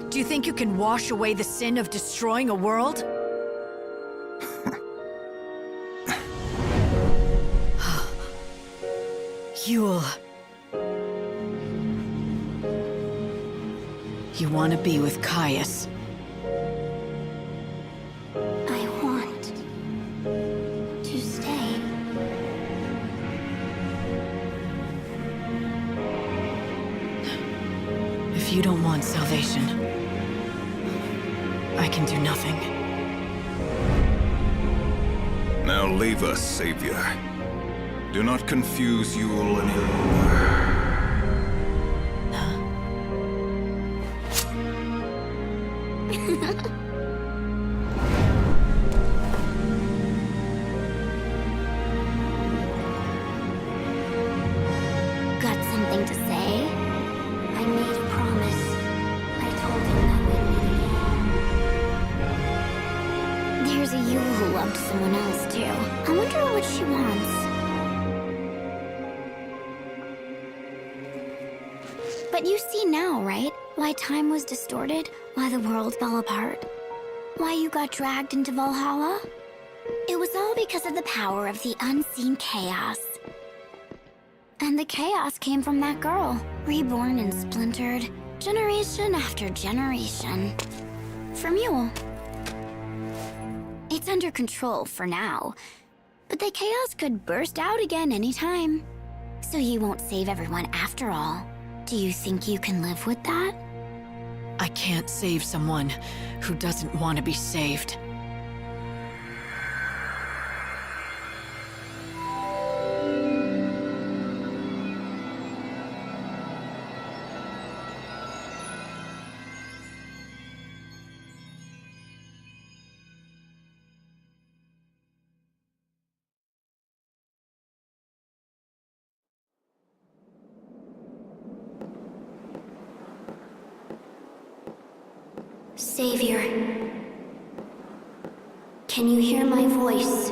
Do you think you can wash away the sin of destroying a world? Yule. You want to be with Caius. I want to stay. If you don't want salvation, I can do nothing. Now leave us, Savior. Do not confuse Yule any longer. Got something to say? I made a promise. I told him that we'd meet again. There's a Yule who loved someone else, too. I wonder what she wants. But you see now, right? Why time was distorted, why the world fell apart, why you got dragged into Valhalla? It was all because of the power of the unseen chaos. And the chaos came from that girl, reborn and splintered, generation after generation. From Yule. It's under control for now, but the chaos could burst out again anytime. So you won't save everyone after all. Do you think you can live with that? I can't save someone who doesn't want to be saved. Savior, can you hear my voice?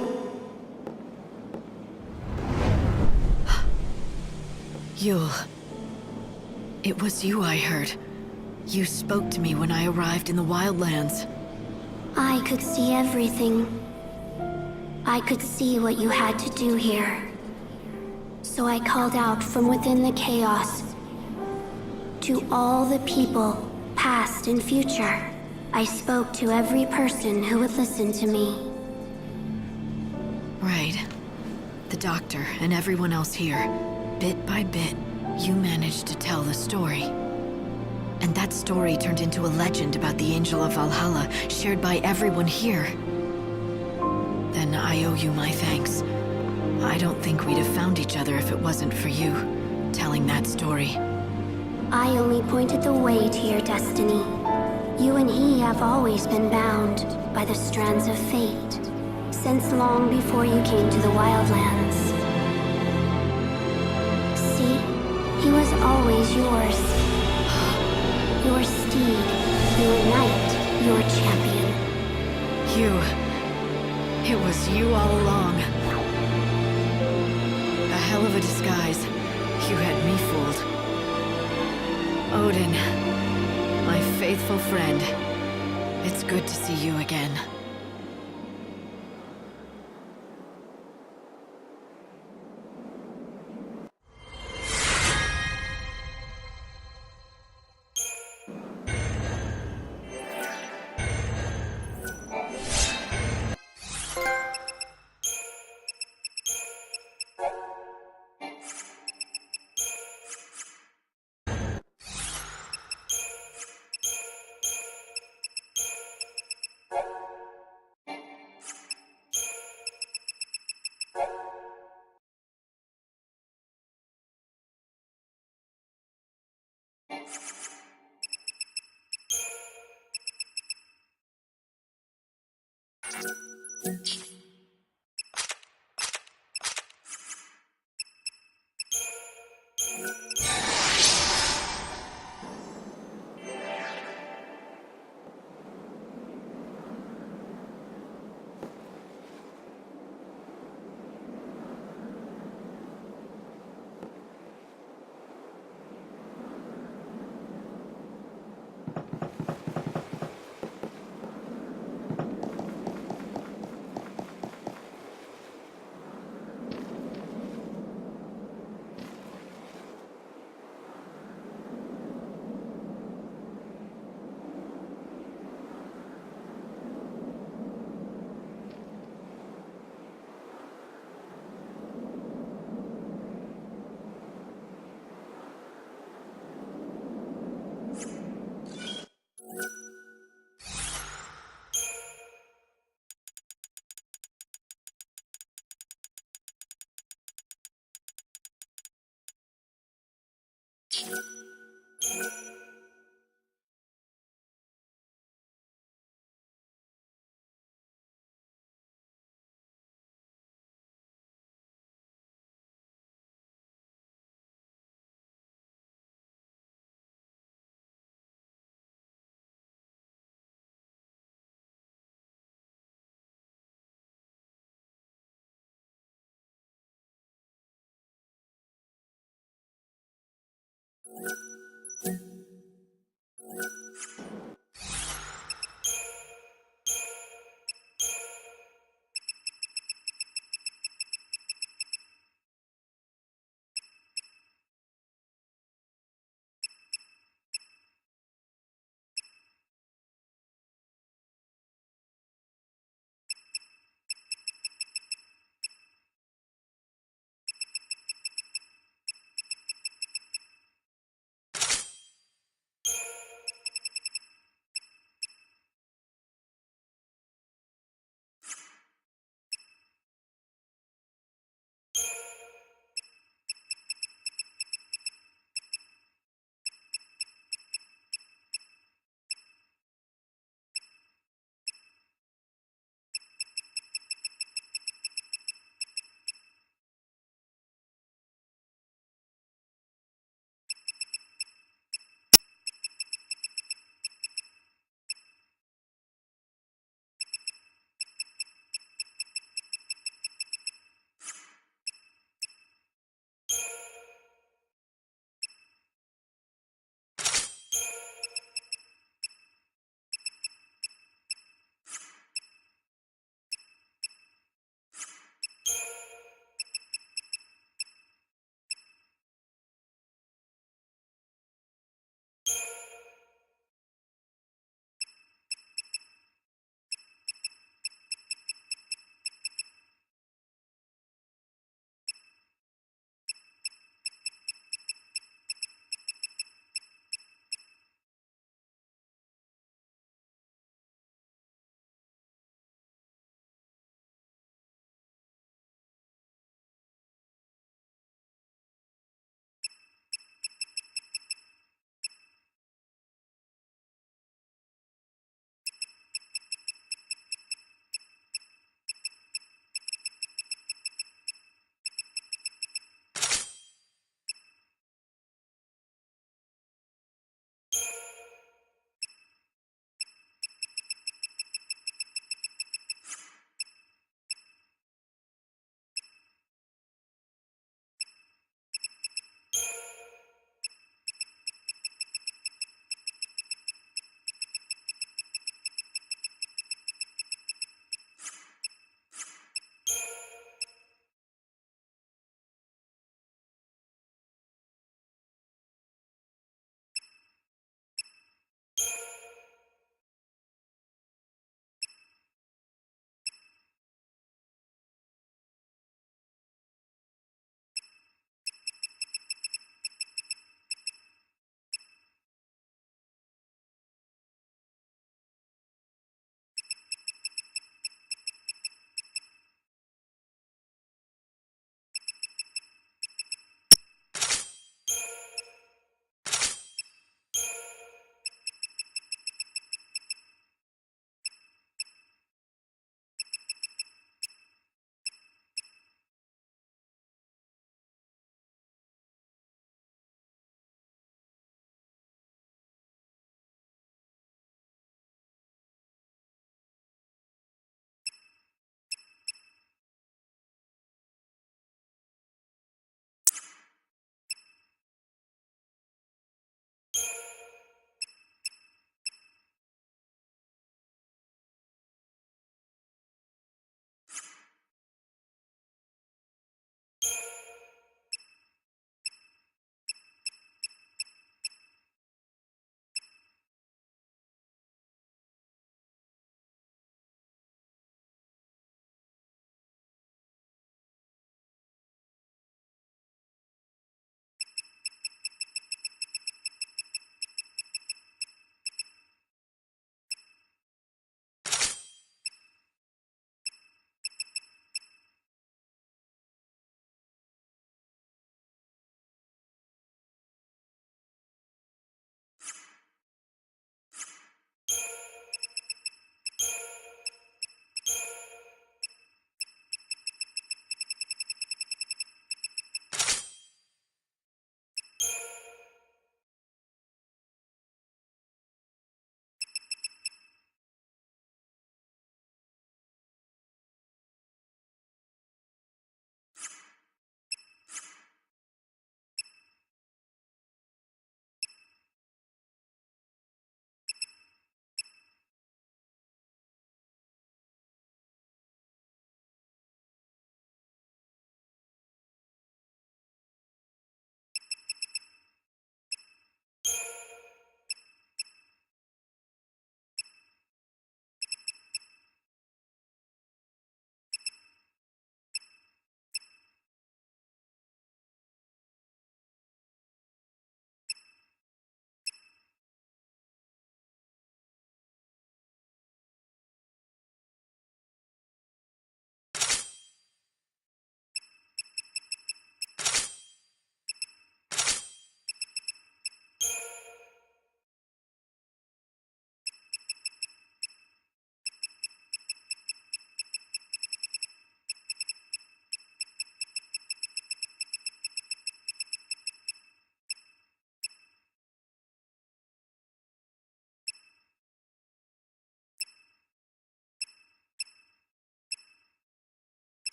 Yule. It was you I heard. You spoke to me when I arrived in the Wildlands. I could see everything. I could see what you had to do here. So I called out from within the chaos. To all the people, past and future. I spoke to every person who would listen to me. Right. The doctor and everyone else here. Bit by bit, you managed to tell the story. And that story turned into a legend about the Angel of Valhalla, shared by everyone here. Then I owe you my thanks. I don't think we'd have found each other if it wasn't for you, telling that story. I only pointed the way to your destiny. You and he have always been bound by the strands of fate, since long before you came to the Wildlands. See? He was always yours. Your steed, your knight, your champion. It was you all along. A hell of a disguise. You had me fooled. Odin, my faithful friend. It's good to see you again.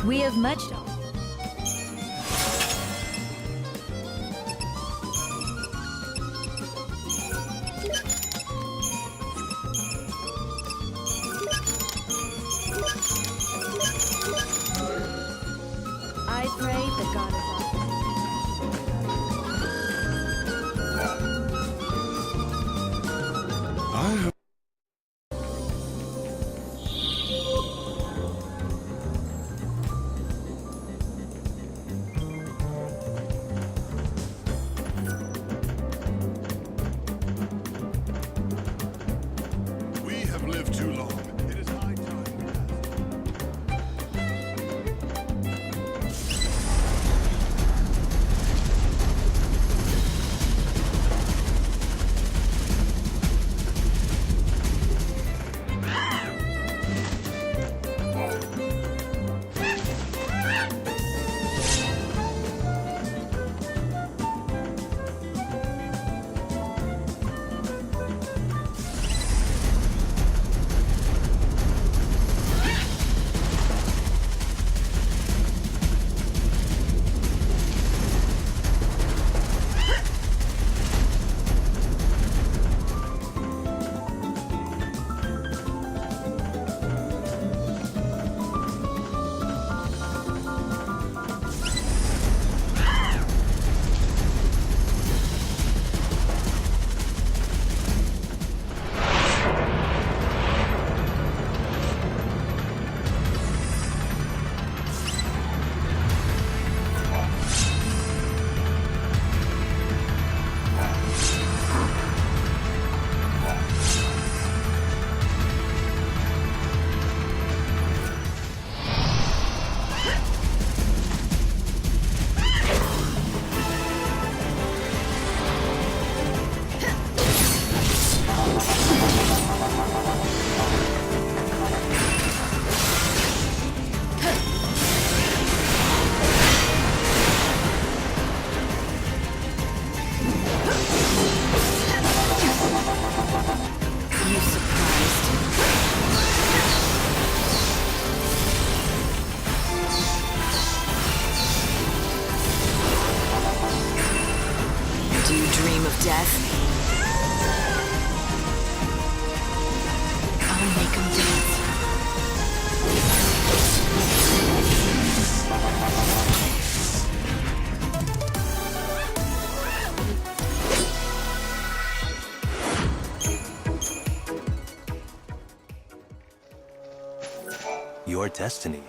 We have much. I pray the goddess. We have lived too long. It is high time. Death. I'll make him dance. Your destiny.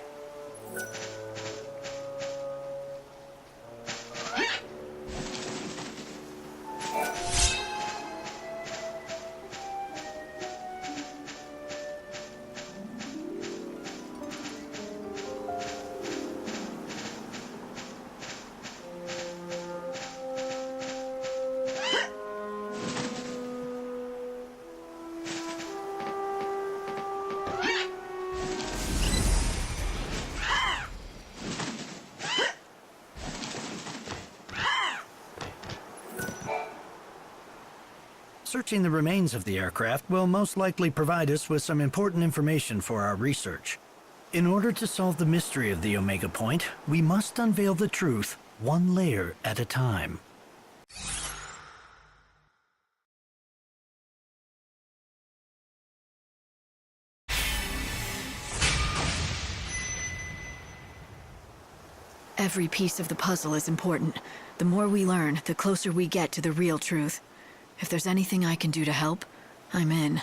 Searching the remains of the aircraft will most likely provide us with some important information for our research. In order to solve the mystery of the Omega Point, we must unveil the truth one layer at a time. Every piece of the puzzle is important. The more we learn, the closer we get to the real truth. If there's anything I can do to help, I'm in.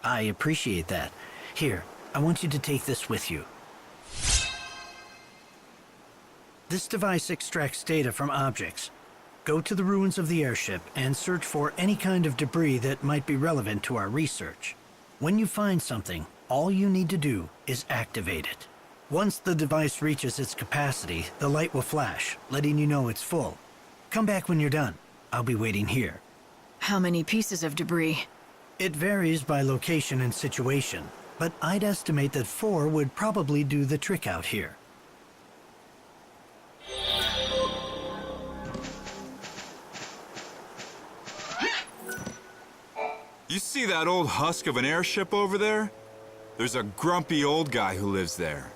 I appreciate that. Here, I want you to take this with you. This device extracts data from objects. Go to the ruins of the airship and search for any kind of debris that might be relevant to our research. When you find something, all you need to do is activate it. Once the device reaches its capacity, the light will flash, letting you know it's full. Come back when you're done. I'll be waiting here. How many pieces of debris? It varies by location and situation, but I'd estimate that 4 would probably do the trick out here. You see that old husk of an airship over there? There's a grumpy old guy who lives there.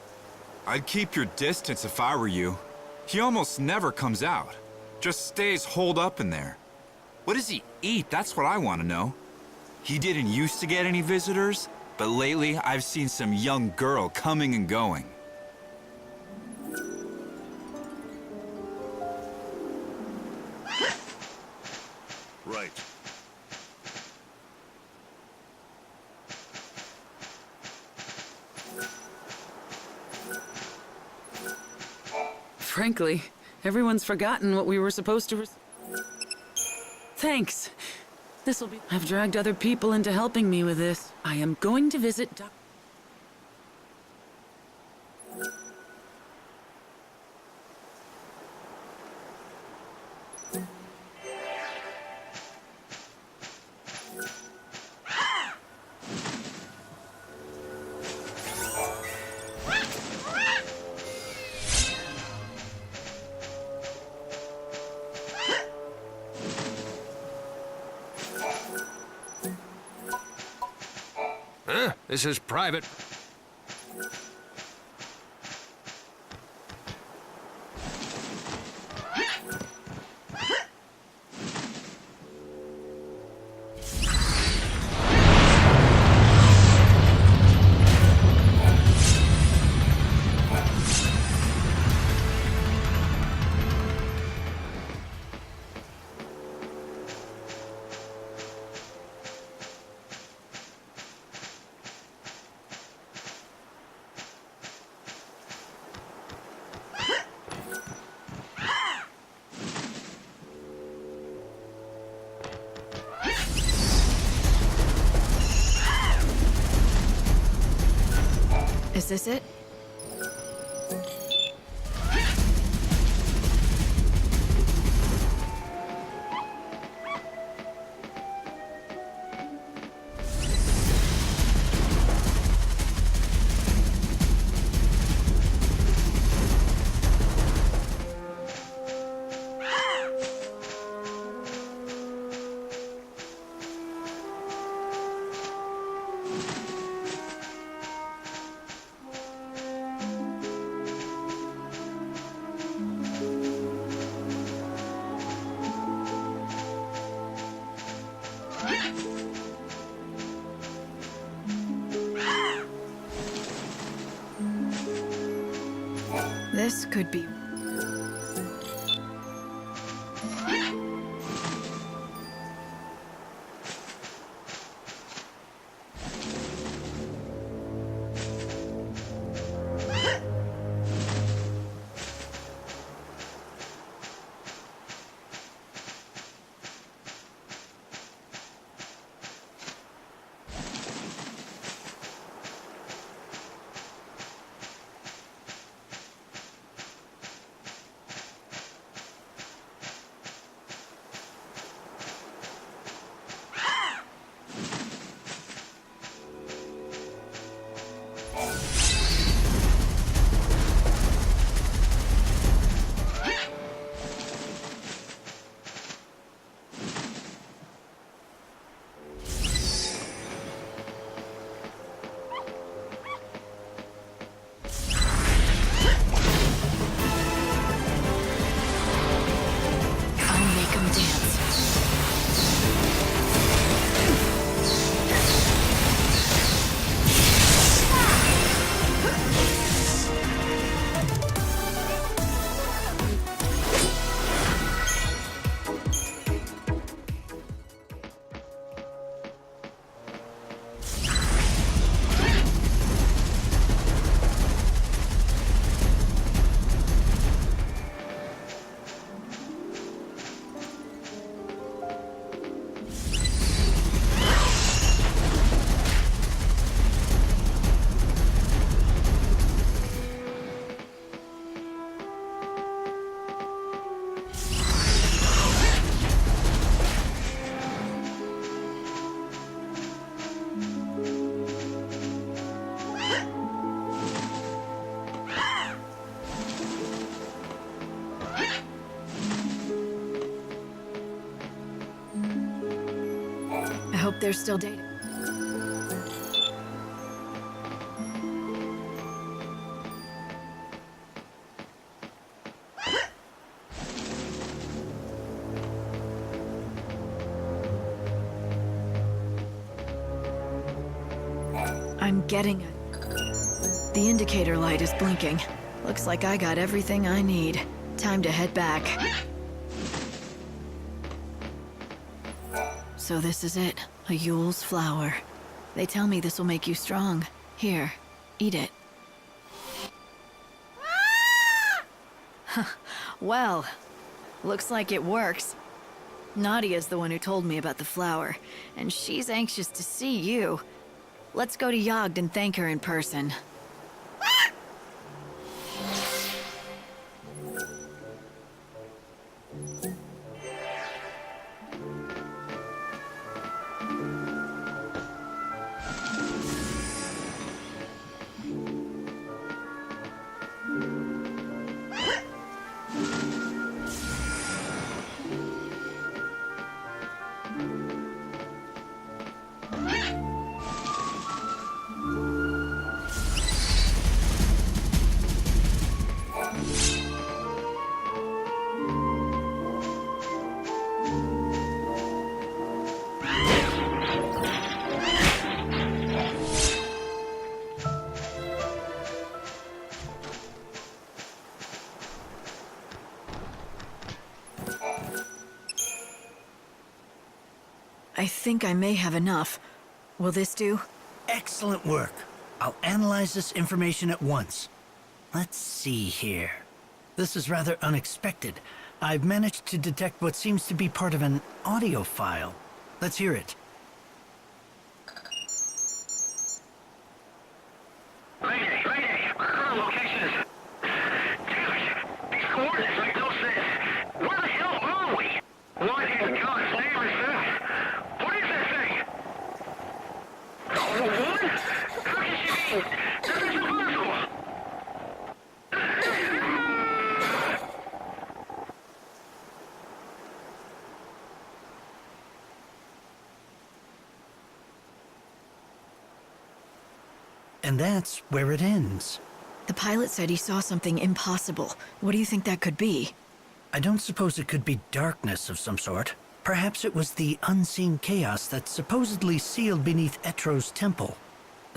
I'd keep your distance if I were you. He almost never comes out. Just stays holed up in there. What does he eat? That's what I want to know. He didn't used to get any visitors, but lately I've seen some young girl coming and going. Right. Frankly, everyone's forgotten what we were supposed to Thanks. This'll be... I've dragged other people into helping me with this. I am going to visit Dr. This is private. Is this it? This could be... They're still dating. I'm getting it. The indicator light is blinking. Looks like I got everything I need. Time to head back. So this is it. A Yule's flower. They tell me this will make you strong. Here, eat it. Well, looks like it works. Nadia's the one who told me about the flower, and she's anxious to see you. Let's go to Yogd and thank her in person. I think I may have enough. Will this do? Excellent work. I'll analyze this information at once. Let's see here. This is rather unexpected. I've managed to detect what seems to be part of an audio file. Let's hear it. Mayday! Our current location is... Damn it! These coordinates make no sense. Where the hell are we? What in God's name is that? What is that thing? Oh, what? How can she be? That is impossible! And that's where it ends. The pilot said he saw something impossible. What do you think that could be? I don't suppose it could be darkness of some sort. Perhaps it was the unseen chaos that supposedly sealed beneath Etro's temple.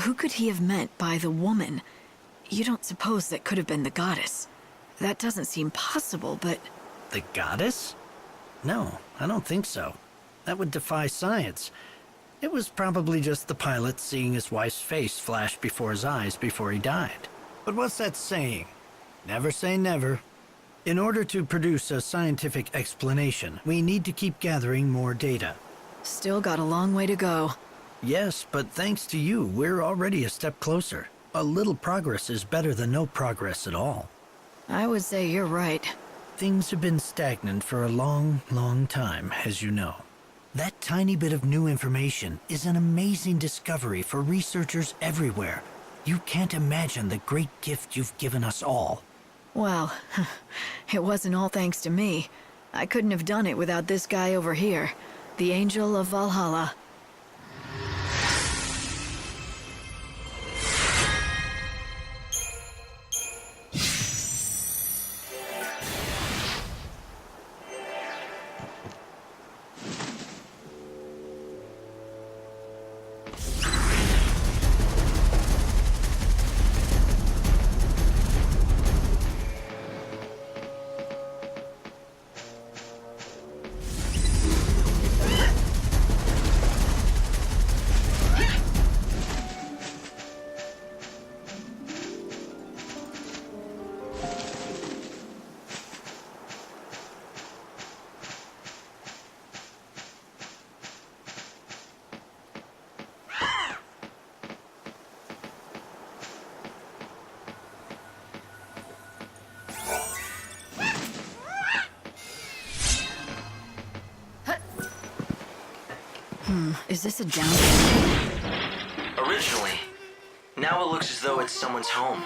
Who could he have meant by the woman? You don't suppose that could have been the goddess? That doesn't seem possible, but... The goddess? No, I don't think so. That would defy science. It was probably just the pilot seeing his wife's face flash before his eyes before he died. But what's that saying? Never say never. In order to produce a scientific explanation, we need to keep gathering more data. Still got a long way to go. Yes, but thanks to you, we're already a step closer. A little progress is better than no progress at all. I would say you're right. Things have been stagnant for a long, long time, as you know. That tiny bit of new information is an amazing discovery for researchers everywhere. You can't imagine the great gift you've given us all. Well, it wasn't all thanks to me. I couldn't have done it without this guy over here, the Angel of Valhalla. Is this a down? Originally. Now it looks as though it's someone's home.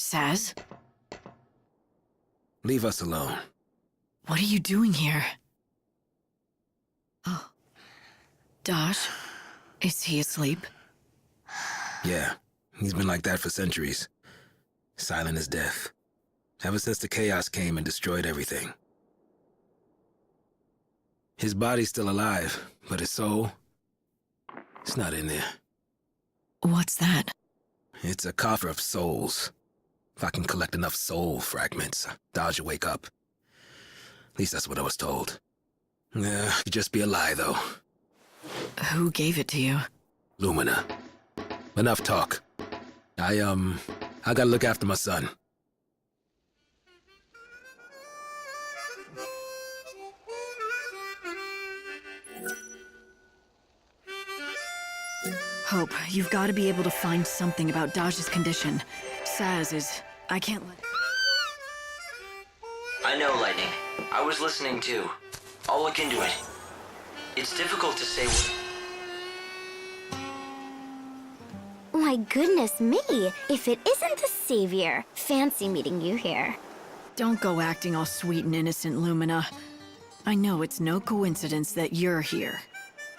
Saz? Leave us alone. What are you doing here? Oh. Dosh? Is he asleep? Yeah, he's been like that for centuries. Silent as death. Ever since the chaos came and destroyed everything. His body's still alive, but his soul, it's not in there. What's that? It's a coffer of souls. If I can collect enough soul fragments, Dodge will wake up. At least that's what I was told. Yeah, could just be a lie, though. Who gave it to you? Lumina. Enough talk. I gotta look after my son. Hope, you've got to be able to find something about Dodge's condition. Saz is... I can't let... I know, Lightning. I was listening too. I'll look into it. It's difficult to say what... My goodness me, if it isn't the Savior. Fancy meeting you here. Don't go acting all sweet and innocent, Lumina. I know it's no coincidence that you're here.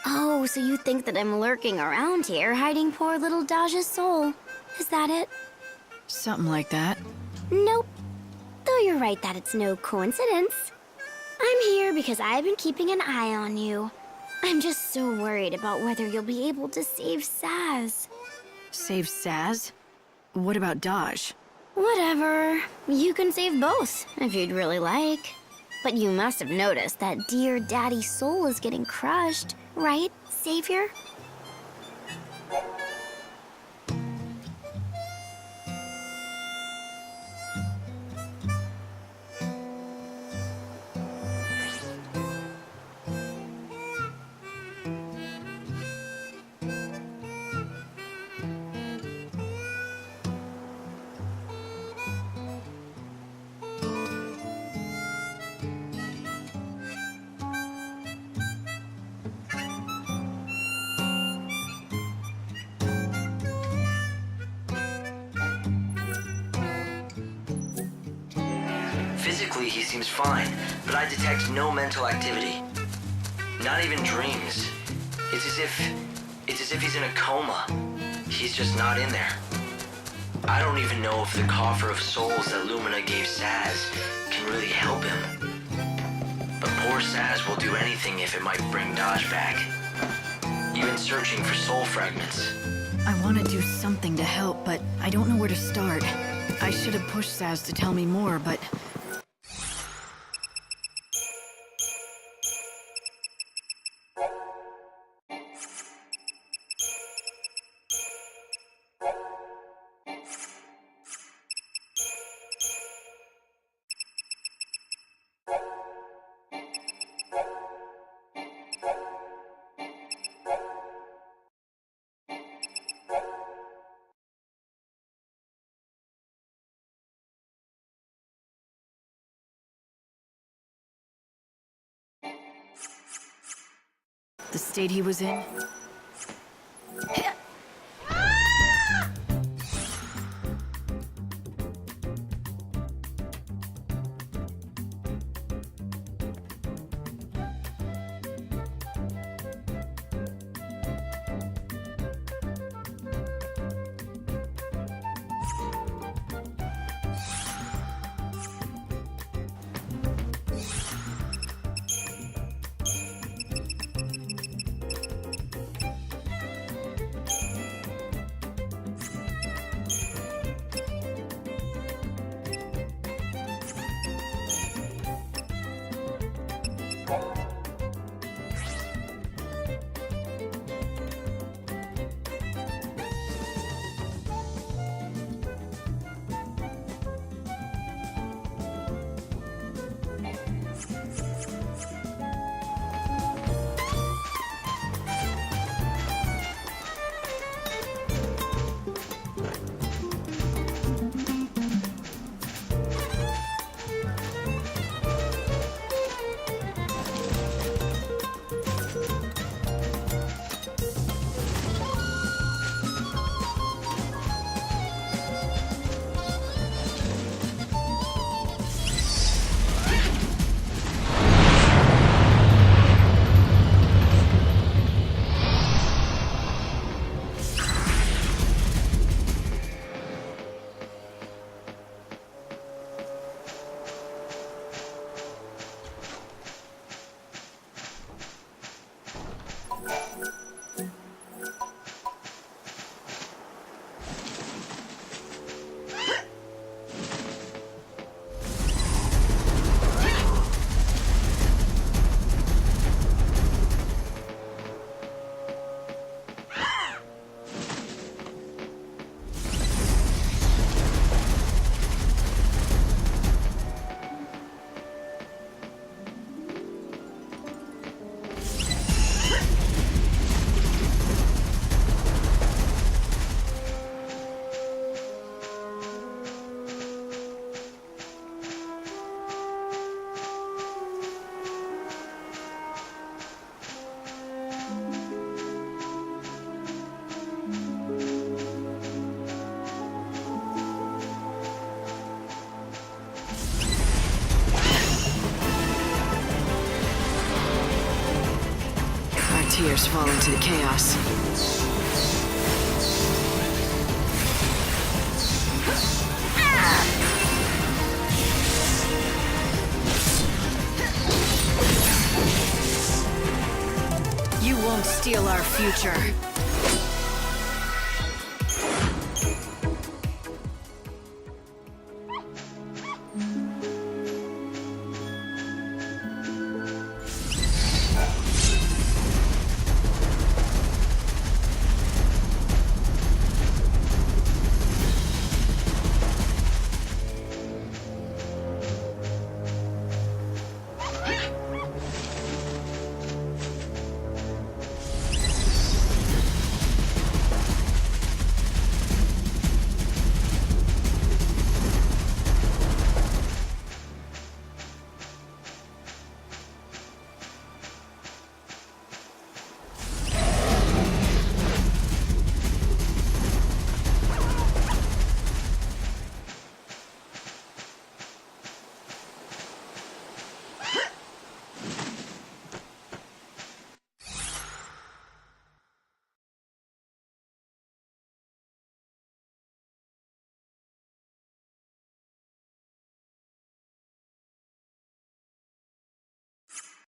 Oh, so you think that I'm lurking around here, hiding poor little Dodge's soul. Is that it? Something like that. Nope. Though you're right that it's no coincidence. I'm here because I've been keeping an eye on you. I'm just so worried about whether you'll be able to save Saz. Save Saz? What about Dodge? Whatever. You can save both, if you'd really like. But you must have noticed that dear Daddy's soul is getting crushed, right, Savior? Physically, he seems fine, but I detect no mental activity. Not even dreams. It's as if he's in a coma. He's just not in there. I don't even know if the coffer of souls that Lumina gave Saz can really help him. But poor Saz will do anything if it might bring Dodge back. Even searching for soul fragments. I want to do something to help, but I don't know where to start. I should have pushed Saz to tell me more, but... The state he was in? tears fall into the chaos. You won't steal our future.